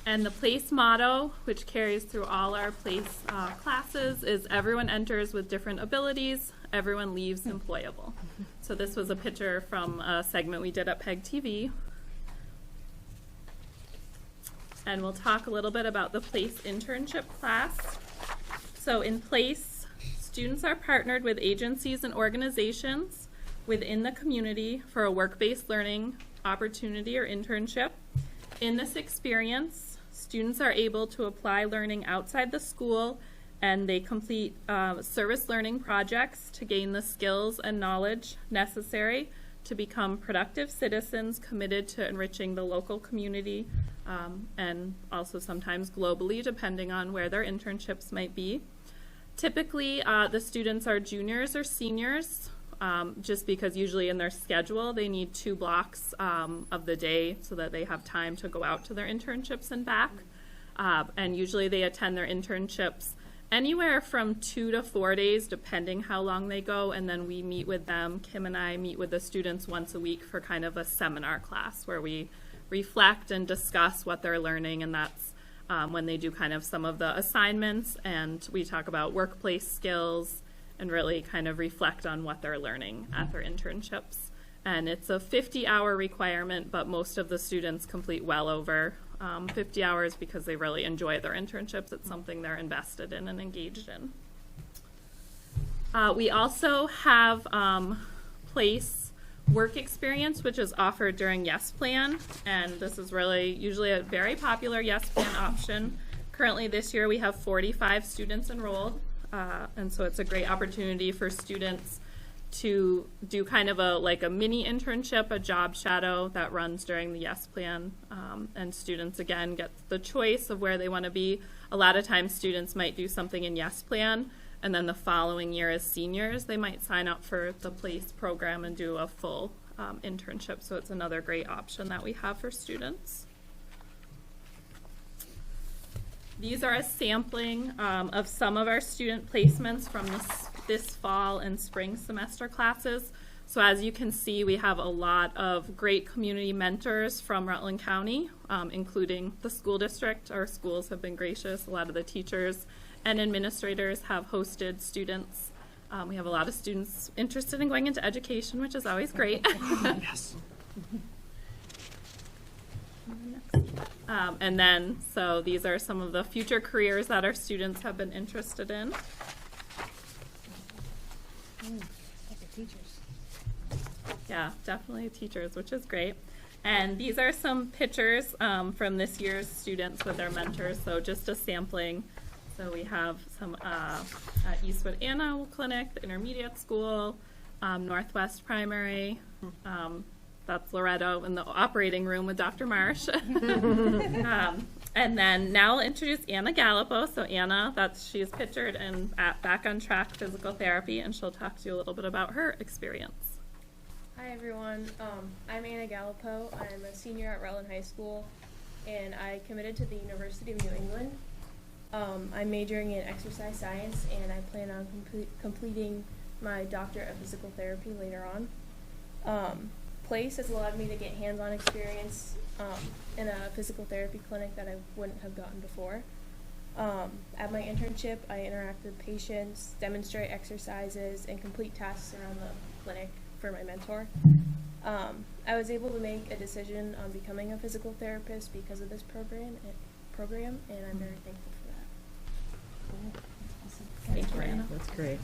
And the PLACE motto, which carries through all our PLACE classes, is everyone enters with different abilities, everyone leaves employable. So this was a picture from a segment we did at PEG TV. And we'll talk a little bit about the PLACE internship class. So in PLACE, students are partnered with agencies and organizations within the community for a work-based learning opportunity or internship. In this experience, students are able to apply learning outside the school, and they complete service learning projects to gain the skills and knowledge necessary to become productive citizens committed to enriching the local community and also sometimes globally, depending on where their internships might be. Typically, the students are juniors or seniors, just because usually in their schedule they need 2 blocks of the day so that they have time to go out to their internships and back. And usually they attend their internships anywhere from 2 to 4 days, depending how long they go, and then we meet with them. Kim and I meet with the students once a week for kind of a seminar class where we reflect and discuss what they're learning, and that's when they do kind of some of the assignments, and we talk about workplace skills and really kind of reflect on what they're learning at their internships. And it's a 50-hour requirement, but most of the students complete well over 50 hours because they really enjoy their internships. It's something they're invested in and engaged in. We also have PLACE work experience, which is offered during Yes Plan, and this is really usually a very popular Yes Plan option. Currently this year we have 45 students enrolled, and so it's a great opportunity for students to do kind of a mini internship, a job shadow that runs during the Yes Plan, and students again get the choice of where they want to be. A lot of times students might do something in Yes Plan, and then the following year as seniors they might sign up for the PLACE program and do a full internship, so it's another great option that we have for students. These are a sampling of some of our student placements from this fall and spring semester classes. So as you can see, we have a lot of great community mentors from Rutland County, including the school district. Our schools have been gracious. A lot of the teachers and administrators have hosted students. We have a lot of students interested in going into education, which is always great. Yes. And then, so these are some of the future careers that our students have been interested in. Yeah, definitely teachers, which is great. And these are some pictures from this year's students with their mentors, so just a sampling. So we have some at Eastwood Anna Clinic, the intermediate school, Northwest Primary. That's Loretto in the operating room with Dr. Marsh. And then now I'll introduce Anna Gallipo. So Anna, she is pictured in at Back on Track Physical Therapy, and she'll talk to you a little bit about her experience. Hi everyone, I'm Anna Gallipo. I'm a senior at Rutland High School, and I committed to the University of New England. I'm majoring in exercise science, and I plan on completing my doctorate of physical therapy later on. PLACE has allowed me to get hands-on experience in a physical therapy clinic that I wouldn't have gotten before. At my internship, I interact with patients, demonstrate exercises, and complete tasks around the clinic for my mentor. I was able to make a decision on becoming a physical therapist because of this program, and I'm very thankful for that. Thank you, Anna. That's great.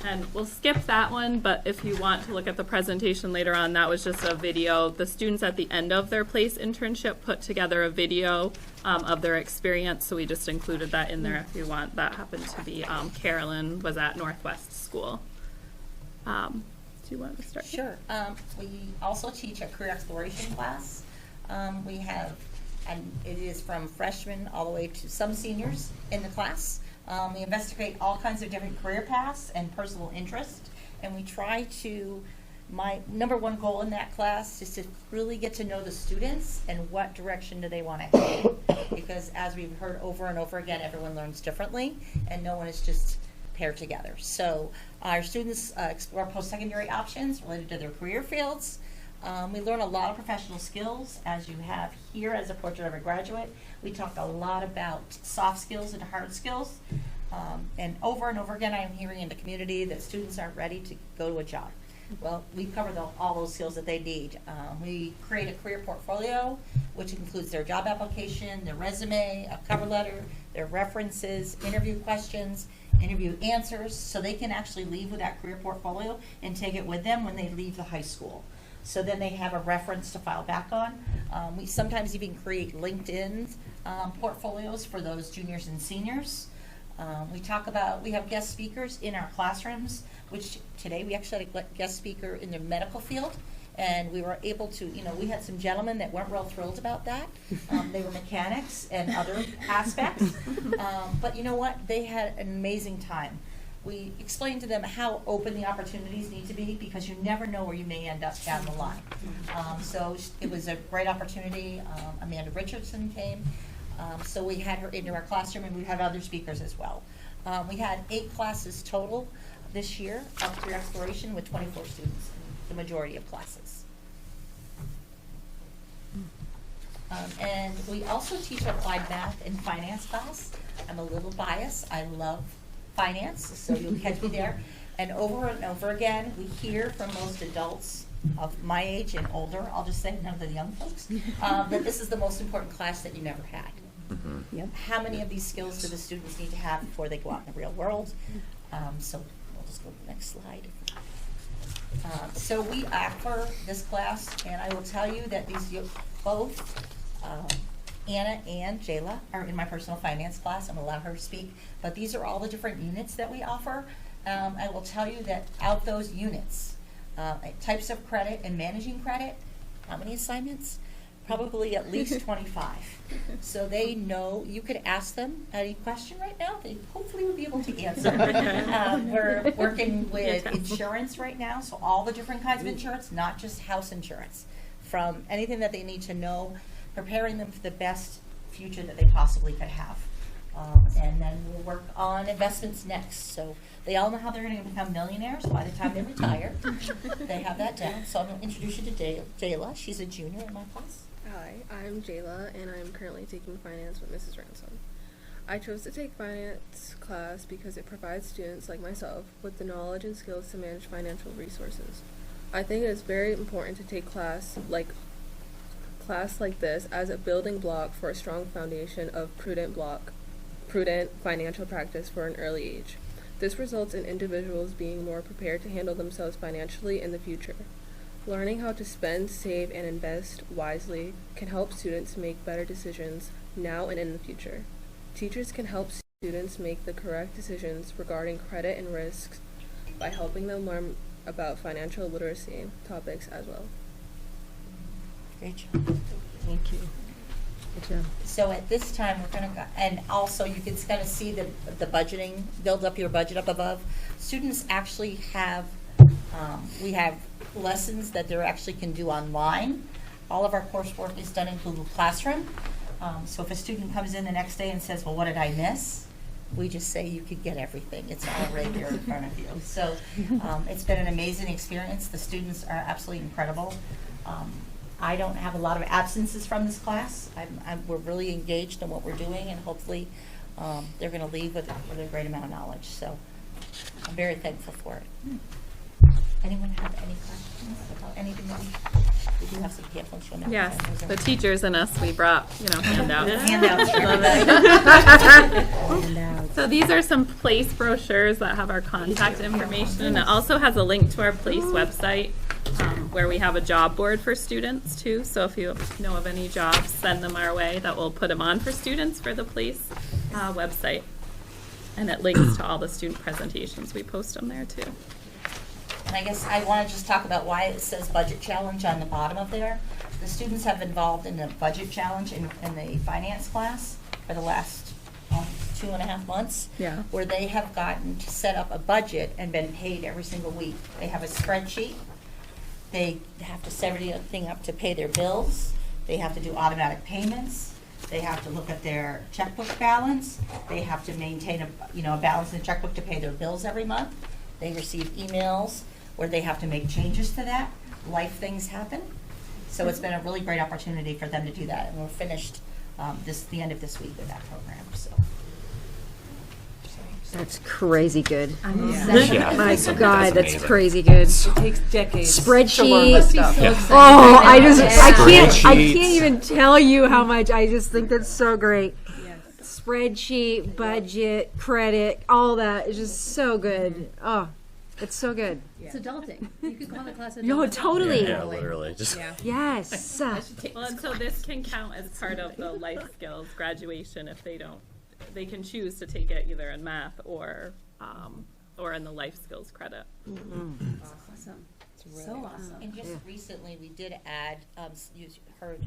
And we'll skip that one, but if you want to look at the presentation later on, that was just a video. The students at the end of their PLACE internship put together a video of their experience, so we just included that in there if you want. That happened to be Carolyn was at Northwest School. Do you want to start? Sure. We also teach a career exploration class. We have, and it is from freshmen all the way to some seniors in the class. We investigate all kinds of different career paths and personal interest, and we try to, my number one goal in that class is to really get to know the students and what direction do they want to head. Because as we've heard over and over again, everyone learns differently, and no one is just paired together. So our students explore post-secondary options related to their career fields. We learn a lot of professional skills, as you have here as a portrait of a graduate. We talk a lot about soft skills and hard skills. And over again, I'm hearing in the community that students aren't ready to go to a job. Well, we cover all those skills that they need. We create a career portfolio, which includes their job application, their resume, a cover letter, their references, interview questions, interview answers, so they can actually leave with that career portfolio and take it with them when they leave the high school. So then they have a reference to fall back on. We sometimes even create LinkedIn portfolios for those juniors and seniors. We have guest speakers in our classrooms, which today we actually had a guest speaker in the medical field, and we were able to, we had some gentlemen that weren't real thrilled about that. They were mechanics and other aspects, but you know what? They had an amazing time. We explained to them how open the opportunities need to be, because you never know where you may end up down the line. So it was a great opportunity. Amanda Richardson came. So we had her into our classroom, and we had other speakers as well. We had 8 classes total this year of career exploration with 24 students in the majority of classes. And we also teach applied math and finance class. I'm a little biased. I love finance, so you'll catch me there. And over again, we hear from most adults of my age and older, I'll just say, none of the young folks, that this is the most important class that you never had. Yep. How many of these skills do the students need to have before they go out in the real world? So we'll just go to the next slide. So we offer this class, and I will tell you that both Anna and Jayla are in my personal finance class. I'm going to allow her to speak, but these are all the different units that we offer. I will tell you that out those units, types of credit and managing credit, how many assignments? Probably at least 25. So they know, you could ask them any question right now, they hopefully will be able to answer. We're working with insurance right now, so all the different kinds of insurance, not just house insurance. From anything that they need to know, preparing them for the best future that they possibly could have. And then we'll work on investments next. So they all know how they're going to become millionaires by the time they retire. They have that down. So I'm going to introduce you to Jayla. She's a junior in my class. Hi, I'm Jayla, and I'm currently taking finance with Mrs. Ransom. I chose to take finance class because it provides students like myself with the knowledge and skills to manage financial resources. I think it is very important to take class like this as a building block for a strong foundation of prudent financial practice for an early age. This results in individuals being more prepared to handle themselves financially in the future. Learning how to spend, save, and invest wisely can help students make better decisions now and in the future. Teachers can help students make the correct decisions regarding credit and risks by helping them learn about financial literacy topics as well. Great job. Thank you. Good job. So at this time, we're going to go, and also you can kind of see the budgeting, build up your budget up above. Students actually have, we have lessons that they actually can do online. All of our coursework is done in Google Classroom. So if a student comes in the next day and says, well, what did I miss? We just say you could get everything. It's all right here in front of you. So it's been an amazing experience. The students are absolutely incredible. I don't have a lot of absences from this class. We're really engaged in what we're doing, and hopefully they're going to leave with a great amount of knowledge. So I'm very thankful for it. Anyone have any questions about anything that we do have some pamphlets? Yes, the teachers and us, we brought, handouts. Handouts. So these are some place brochures that have our contact information, and it also has a link to our place website where we have a job board for students too. So if you know of any jobs, send them our way. That will put them on for students for the place website. And it links to all the student presentations. We post them there too. And I guess I want to just talk about why it says budget challenge on the bottom of there. The students have been involved in the budget challenge in the finance class for the last 2.5 months, where they have gotten to set up a budget and been paid every single week. They have a spreadsheet. They have to set everything up to pay their bills. They have to do automatic payments. They have to look at their checkbook balance. They have to maintain a balance in the checkbook to pay their bills every month. They receive emails where they have to make changes to that. Life things happen. So it's been a really great opportunity for them to do that. And we're finished the end of this week with that program. So. That's crazy good. Yeah. My That's God, that's amazing. crazy good. It takes decades Spreadsheet. to learn this stuff. Oh, I can't Spreadsheets. even tell you how much. I just think that's so great. Spreadsheet, budget, credit, all that is just so good. Oh, it's so good. It's adulting. You could call the class adulting. No, totally. Yeah, literally. Just Yes. Well, and so this can count as part of the life skills graduation if they don't. They can choose to take it either in math or in the life skills credit. Awesome. So awesome. And just recently, we did add. You heard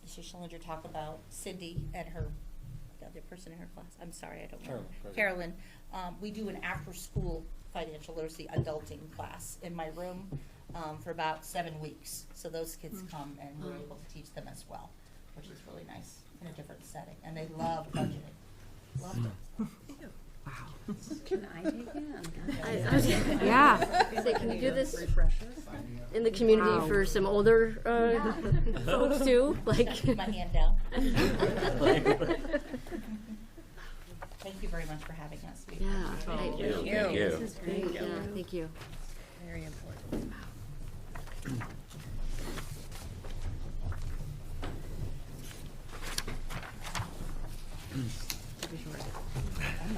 Mr. Schillinger talk about Cindy and the other person in her class. I'm sorry, I don't know. Carolyn. We do an after-school financial literacy adulting class in my room for about 7 weeks. So those kids come and we're able to teach them as well, which is really nice in a different setting. And they love budgeting. Loved it. Wow. Can I take it? Yeah. Say, can you do this in the community for some older folks too? Like, Keep my hand down. Thank you very much for having us. We appreciate it. Thank you. This is great. Yeah, thank you. Very important.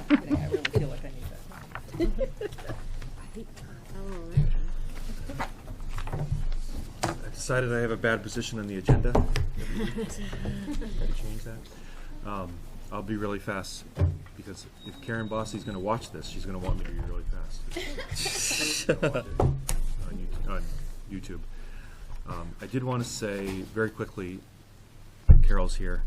I really feel like I need that. I decided I have a bad position on the agenda. Maybe change that. I'll be really fast because if Karen Bossie's going to watch this, she's going to want me to be really fast on YouTube. I did want to say very quickly, Carol's here.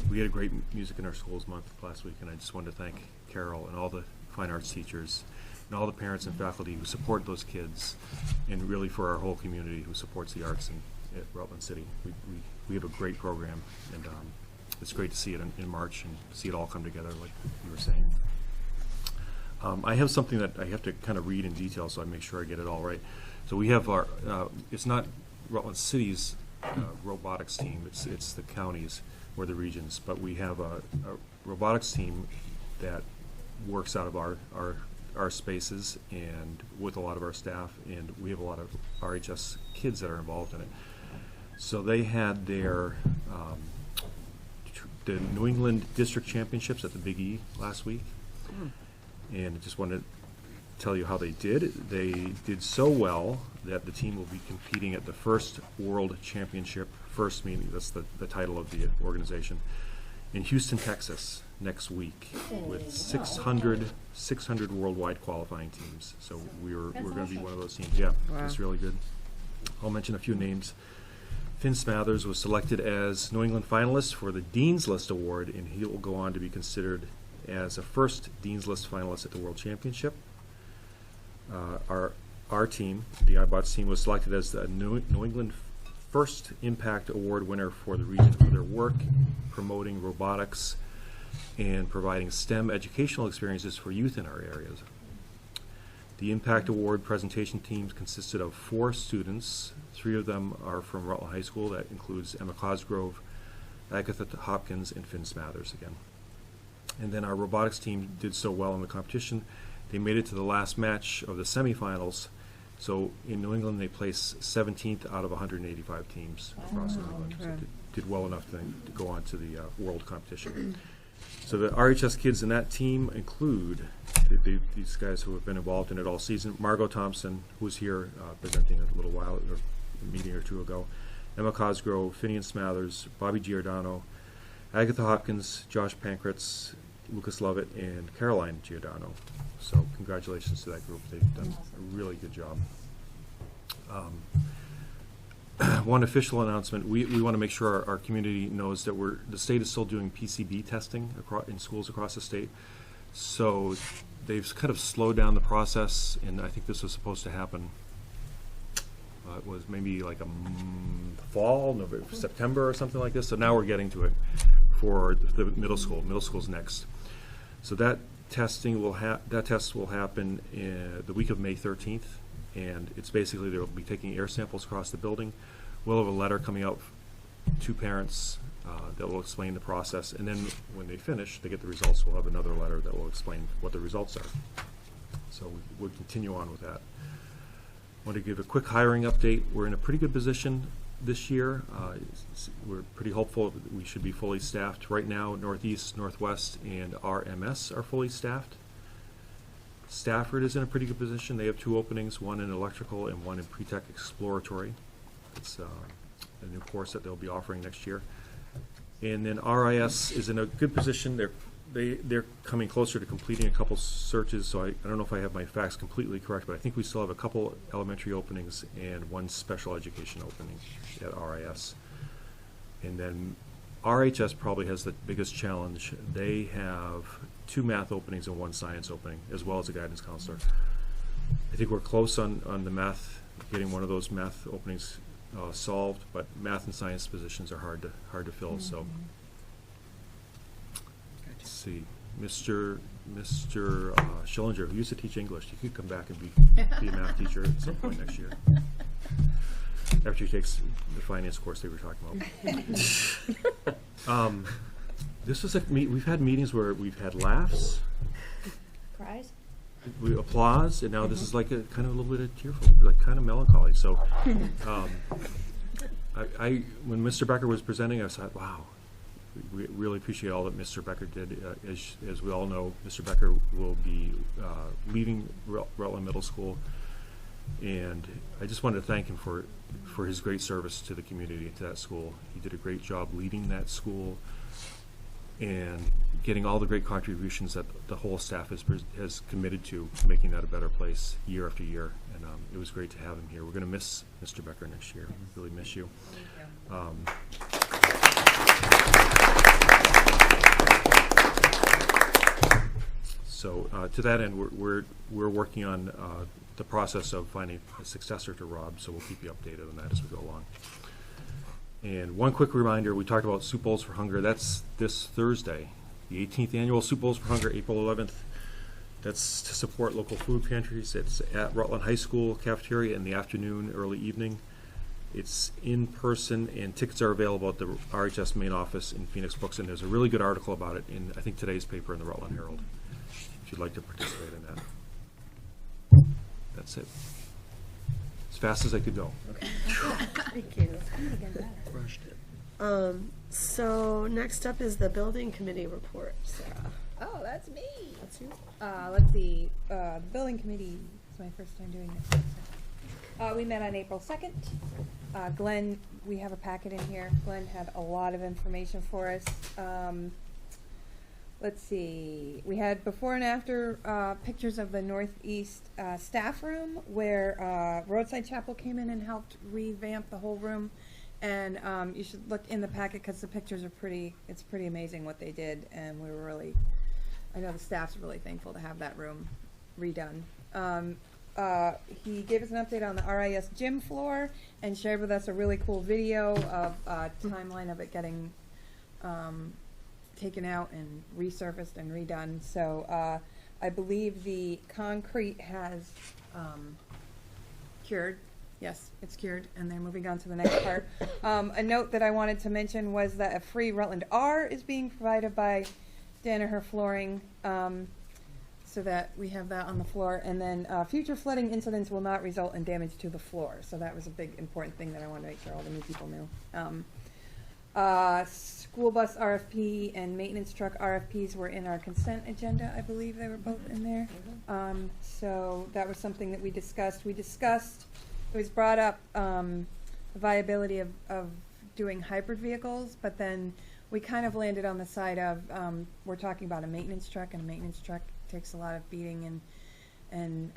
We had a great Music in Our Schools month last week, and I just wanted to thank Carol and all the fine arts teachers and all the parents and faculty who support those kids, and really for our whole community who supports the arts at Rutland City. We have a great program, and it's great to see it in March and see it all come together like you were saying. I have something that I have to kind of read in detail so I make sure I get it all right. So we have our, it's not Rutland City's robotics team, it's the counties or the regions, but we have a robotics team that works out of our spaces and with a lot of our staff, and we have a lot of RHS kids that are involved in it. So they had their the New England District Championships at the Big E last week, and I just wanted to tell you how they did. They did so well that the team will be competing at the first World Championship, first meaning that's the title of the organization, in Houston, Texas next week with 600 worldwide qualifying teams. So we're going to be one of those teams. Yeah, wow. It's really good. I'll mention a few names. Finn Smathers was selected as New England finalist for the Dean's List Award, and he will go on to be considered as a first Dean's List finalist at the World Championship. Our team, the iBots team, was selected as the New England First Impact Award winner for the region for their work promoting robotics and providing STEM educational experiences for youth in our areas. The Impact Award presentation teams consisted of 4 students. 3 of them are from Rutland High School. That includes Emma Cosgrove, Agatha Hopkins, and Finn Smathers again. And then our robotics team did so well in the competition, they made it to the last match of the semifinals. So in New England, they placed 17th out of 185 teams across New England. So did well enough to go on to the world competition. So the RHS kids in that team include these guys who have been involved in it all season. Margot Thompson, who was here presenting a little while, or a meeting or two ago. Emma Cosgrove, Finian Smathers, Bobby Giordano, Agatha Hopkins, Josh Pankratz, Lucas Lovett, and Caroline Giordano. So congratulations to that group. They've done a really good job. One official announcement, we want to make sure our community knows that the state is still doing PCB testing in schools across the state. So they've kind of slowed down the process, and I think this was supposed to happen, it was maybe like a fall, November, September or something like this. So now we're getting to it for the middle school. Middle school's next. So that test will happen in the week of May 13th, and it's basically they'll be taking air samples across the building. We'll have a letter coming out to parents that will explain the process, and then when they finish, they get the results. We'll have another letter that will explain what the results are. So we'll continue on with that. I want to give a quick hiring update. We're in a pretty good position this year. We're pretty hopeful that we should be fully staffed. Right now, Northeast, Northwest, and RMS are fully staffed. Stafford is in a pretty good position. They have 2 openings, one in electrical and one in pre-tech exploratory. It's a new course that they'll be offering next year. And then RIS is in a good position. They're coming closer to completing a couple searches, so I don't know if I have my facts completely correct, but I think we still have a couple elementary openings and 1 special education opening at RIS. And then RHS probably has the biggest challenge. They have 2 math openings and 1 science opening, as well as a guidance counselor. I think we're close on the math, getting one of those math openings solved, but math and science positions are hard to fill. So let's see, Mr. Schillinger, who used to teach English, you could come back and be a math teacher at some point next year after he takes the finance course they were talking about. This is we've had meetings where we've had laughs, Cries? Applause, and now this is like a kind of a little bit of tearful, like kind of melancholy. So when Mr. Becker was presenting, I thought, wow, we really appreciate all that Mr. Becker did. As we all know, Mr. Becker will be leaving Rutland Middle School, and I just wanted to thank him for his great service to the community and to that school. He did a great job leading that school and getting all the great contributions that the whole staff has committed to making that a better place year after year. And it was great to have him here. We're going to miss Mr. Becker next year. Really miss you. So to that end, we're working on the process of finding a successor to Rob, so we'll keep you updated on that as we go along. And one quick reminder, we talked about Soup Bowls for Hunger. That's this Thursday, the 18th annual Soup Bowls for Hunger, April 11th. That's to support local food pantries. It's at Rutland High School cafeteria in the afternoon, early evening. It's in person, and tickets are available at the RHS main office in Phoenix Books, and there's a really good article about it in, I think, today's paper in the Rutland Herald, if you'd like to participate in that. That's it. As fast as I could go. Okay. Thank you. Rushed it. So next up is the building committee report, Sarah. Oh, that's me. That's you. Let's see. The building committee. It's my first time doing this. We met on April 2nd. Glenn, we have a packet in here. Glenn had a lot of information for us. Let's see. We had before and after pictures of the Northeast staff room where Roadside Chapel came in and helped revamp the whole room. And you should look in the packet because the pictures are it's pretty amazing what they did. And we were really, I know the staff's really thankful to have that room redone. He gave us an update on the RIS gym floor and shared with us a really cool video of timeline of it getting taken out and resurfaced and redone. So I believe the concrete has cured. Yes, it's cured, and they're moving on to the next part. A note that I wanted to mention was that a free Rutland R is being provided by Danaher Flooring, so that we have that on the floor. And then future flooding incidents will not result in damage to the floor. So that was a big important thing that I wanted to make sure all the new people knew. School bus RFP and maintenance truck RFPs were in our consent agenda. I believe they were both in there. So that was something that we discussed. It was brought up the viability of doing hybrid vehicles, but then we kind of landed on the side of we're talking about a maintenance truck, and a maintenance truck takes a lot of beating, and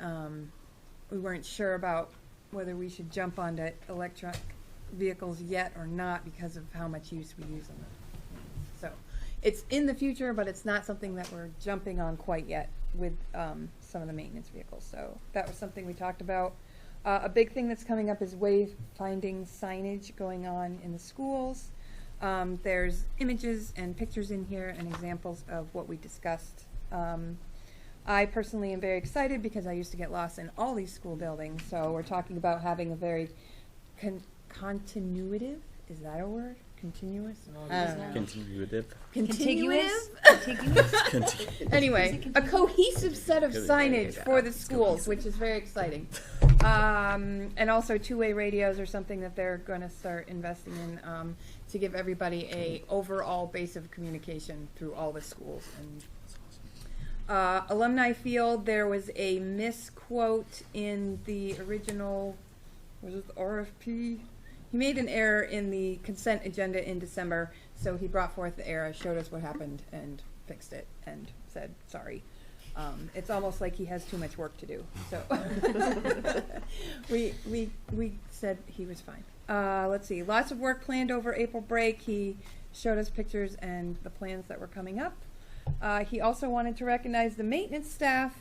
we weren't sure about whether we should jump onto electric vehicles yet or not because of how much use we use them. So it's in the future, but it's not something that we're jumping on quite yet with some of the maintenance vehicles. So that was something we talked about. A big thing that's coming up is wayfinding signage going on in the schools. There's images and pictures in here and examples of what we discussed. I personally am very excited because I used to get lost in all these school buildings. So we're talking about having a very continuative, is that a word? Continuous? Continuative. Contiguous? Contiguous. Anyway, a cohesive set of signage for the schools, which is very exciting. And also two-way radios are something that they're going to start investing in to give everybody a overall base of communication through all the schools. And alumni field, there was a misquote in the original, was it the RFP? He made an error in the consent agenda in December, so he brought forth the error, showed us what happened, and fixed it, and said, sorry. It's almost like he has too much work to do. So we said he was fine. Let's see, lots of work planned over April break. He showed us pictures and the plans that were coming up. He also wanted to recognize the maintenance staff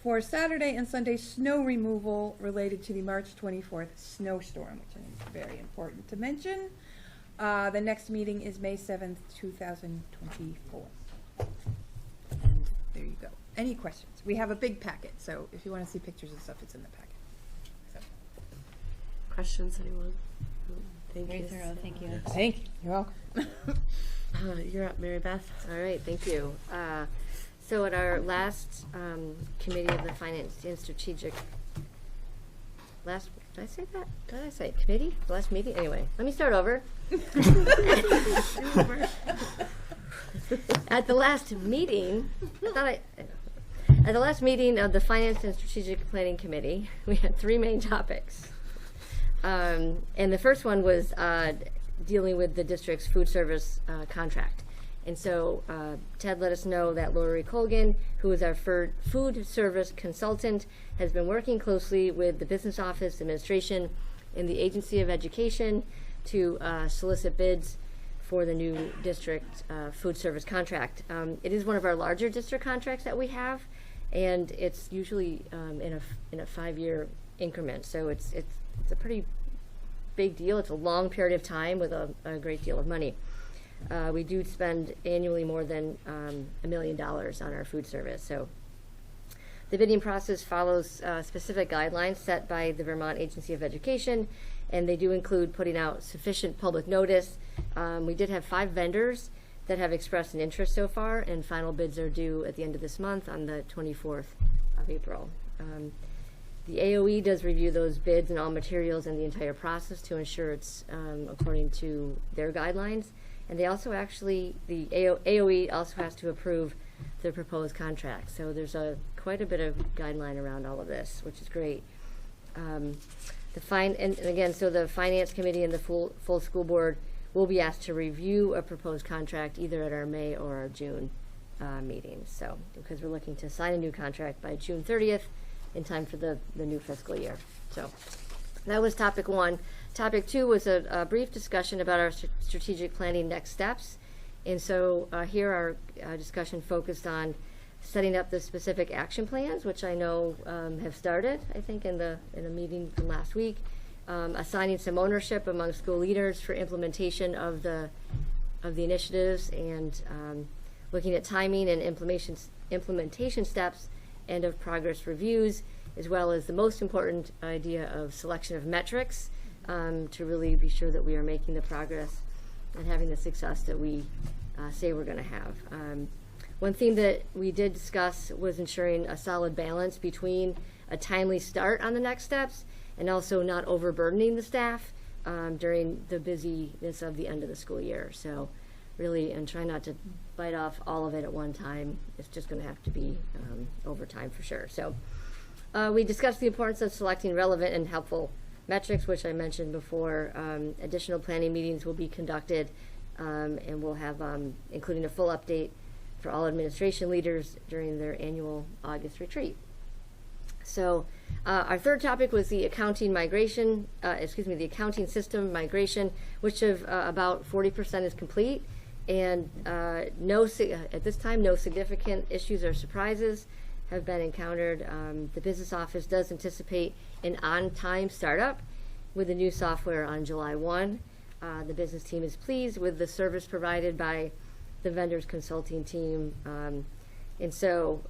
for Saturday and Sunday snow removal related to the March 24th snowstorm, which I think is very important to mention. The next meeting is May 7th, 2024. And there you go. Any questions? We have a big packet, so if you want to see pictures and stuff, it's in the packet. So. Questions, anyone? Thank Very you. thorough, thank you. Yeah. Thank you. You're welcome. You're up, Mary Beth. All right, thank you. So at our last committee of the Finance and Strategic did I say that? What did I say? Committee? The last meeting? Anyway, let me start over. At the last meeting, at the last meeting of the Finance and Strategic Planning Committee, we had 3 main topics. And the first one was dealing with the district's food service contract. And so Ted let us know that Lori Colgan, who is our food service consultant, has been working closely with the business office administration and the Agency of Education to solicit bids for the new district food service contract. It is one of our larger district contracts that we have, and it's usually in a 5-year increment. So it's a pretty big deal. It's a long period of time with a great deal of money. We do spend annually more than $1 million on our food service. So the bidding process follows specific guidelines set by the Vermont Agency of Education, and they do include putting out sufficient public notice. We did have 5 vendors that have expressed an interest so far, and final bids are due at the end of this month on the 24th of April. The AOE does review those bids and all materials and the entire process to ensure it's according to their guidelines. And they also actually, the AOE also has to approve the proposed contract. So there's quite a bit of guideline around all of this, which is great. And again, so the Finance Committee and the full school board will be asked to review a proposed contract either at our May or our June meetings. So, because we're looking to sign a new contract by June 30th in time for the new fiscal year. So that was topic 1. Topic 2 was a brief discussion about our strategic planning next steps. And so here our discussion focused on setting up the specific action plans, which I know have started, I think, in a meeting from last week, assigning some ownership among school leaders for implementation of the initiatives, and looking at timing and implementation steps, and of progress reviews, as well as the most important idea of selection of metrics to really be sure that we are making the progress and having the success that we say we're going to have. One theme that we did discuss was ensuring a solid balance between a timely start on the next steps and also not overburdening the staff during the busyness of the end of the school year. So really, and try not to bite off all of it at one time. It's just going to have to be overtime for sure. So we discussed the importance of selecting relevant and helpful metrics, which I mentioned before. Additional planning meetings will be conducted, and we'll have, including a full update for all administration leaders during their annual August retreat. So our third topic was the accounting migration, the accounting system migration, which of about 40% is complete, and at this time, no significant issues or surprises have been encountered. The business office does anticipate an on-time startup with the new software on July 1. The business team is pleased with the service provided by the vendor's consulting team. And so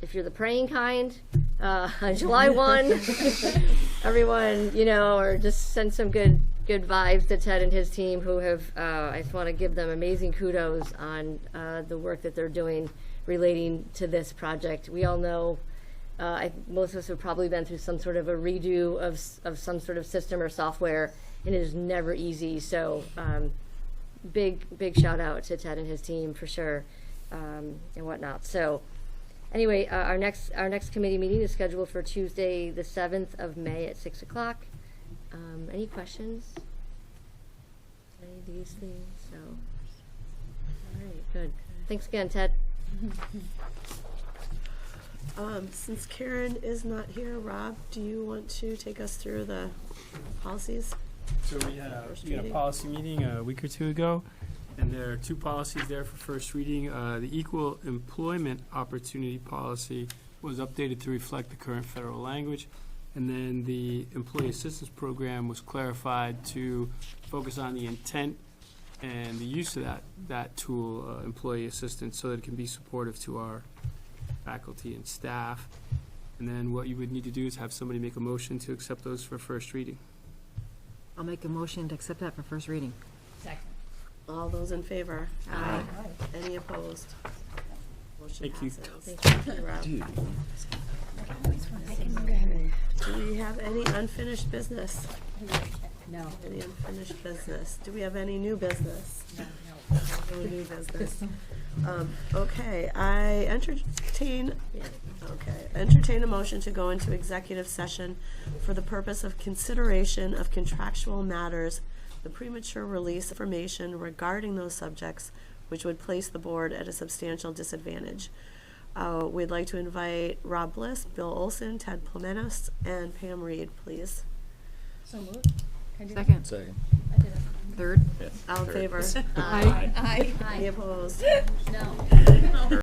if you're the praying kind, on July 1, everyone, or just send some good vibes to Ted and his team, who have, I just want to give them amazing kudos on the work that they're doing relating to this project. We all know, most of us have probably been through some sort of a redo of some sort of system or software, and it is never easy. So big shout out to Ted and his team for sure, and whatnot. So anyway, our next committee meeting is scheduled for Tuesday, the 7th of May at 6 o'clock. Any questions? Any of these things? So, all right, good. Thanks again, Ted. Since Karen is not here, Rob, do you want to take us through the policies? So we had a policy meeting a week or two ago, and there are 2 policies there for first reading. The Equal Employment Opportunity Policy was updated to reflect the current federal language, and then the Employee Assistance Program was clarified to focus on the intent and the use of that tool, employee assistance, so that it can be supportive to our faculty and staff. And then what you would need to do is have somebody make a motion to accept those for first reading. I'll make a motion to accept that for first reading. Second. All those in favor? Aye. Any opposed? Motion Thank you. passes. Thank you, Rob. Dude. Do we have any unfinished business? No. Any unfinished business? Do we have any new business? No. No new business. Okay, I entertain a motion to go into executive session for the purpose of consideration of contractual matters, the premature release of information regarding those subjects, which would place the board at a substantial disadvantage. We'd like to invite Rob Bliss, Bill Olson, Ted Plemenos, and Pam Reed, please. So moved. Can I do that? Second. Second. I did it. Third. All in favor? Aye. Aye. Any opposed? No. Third.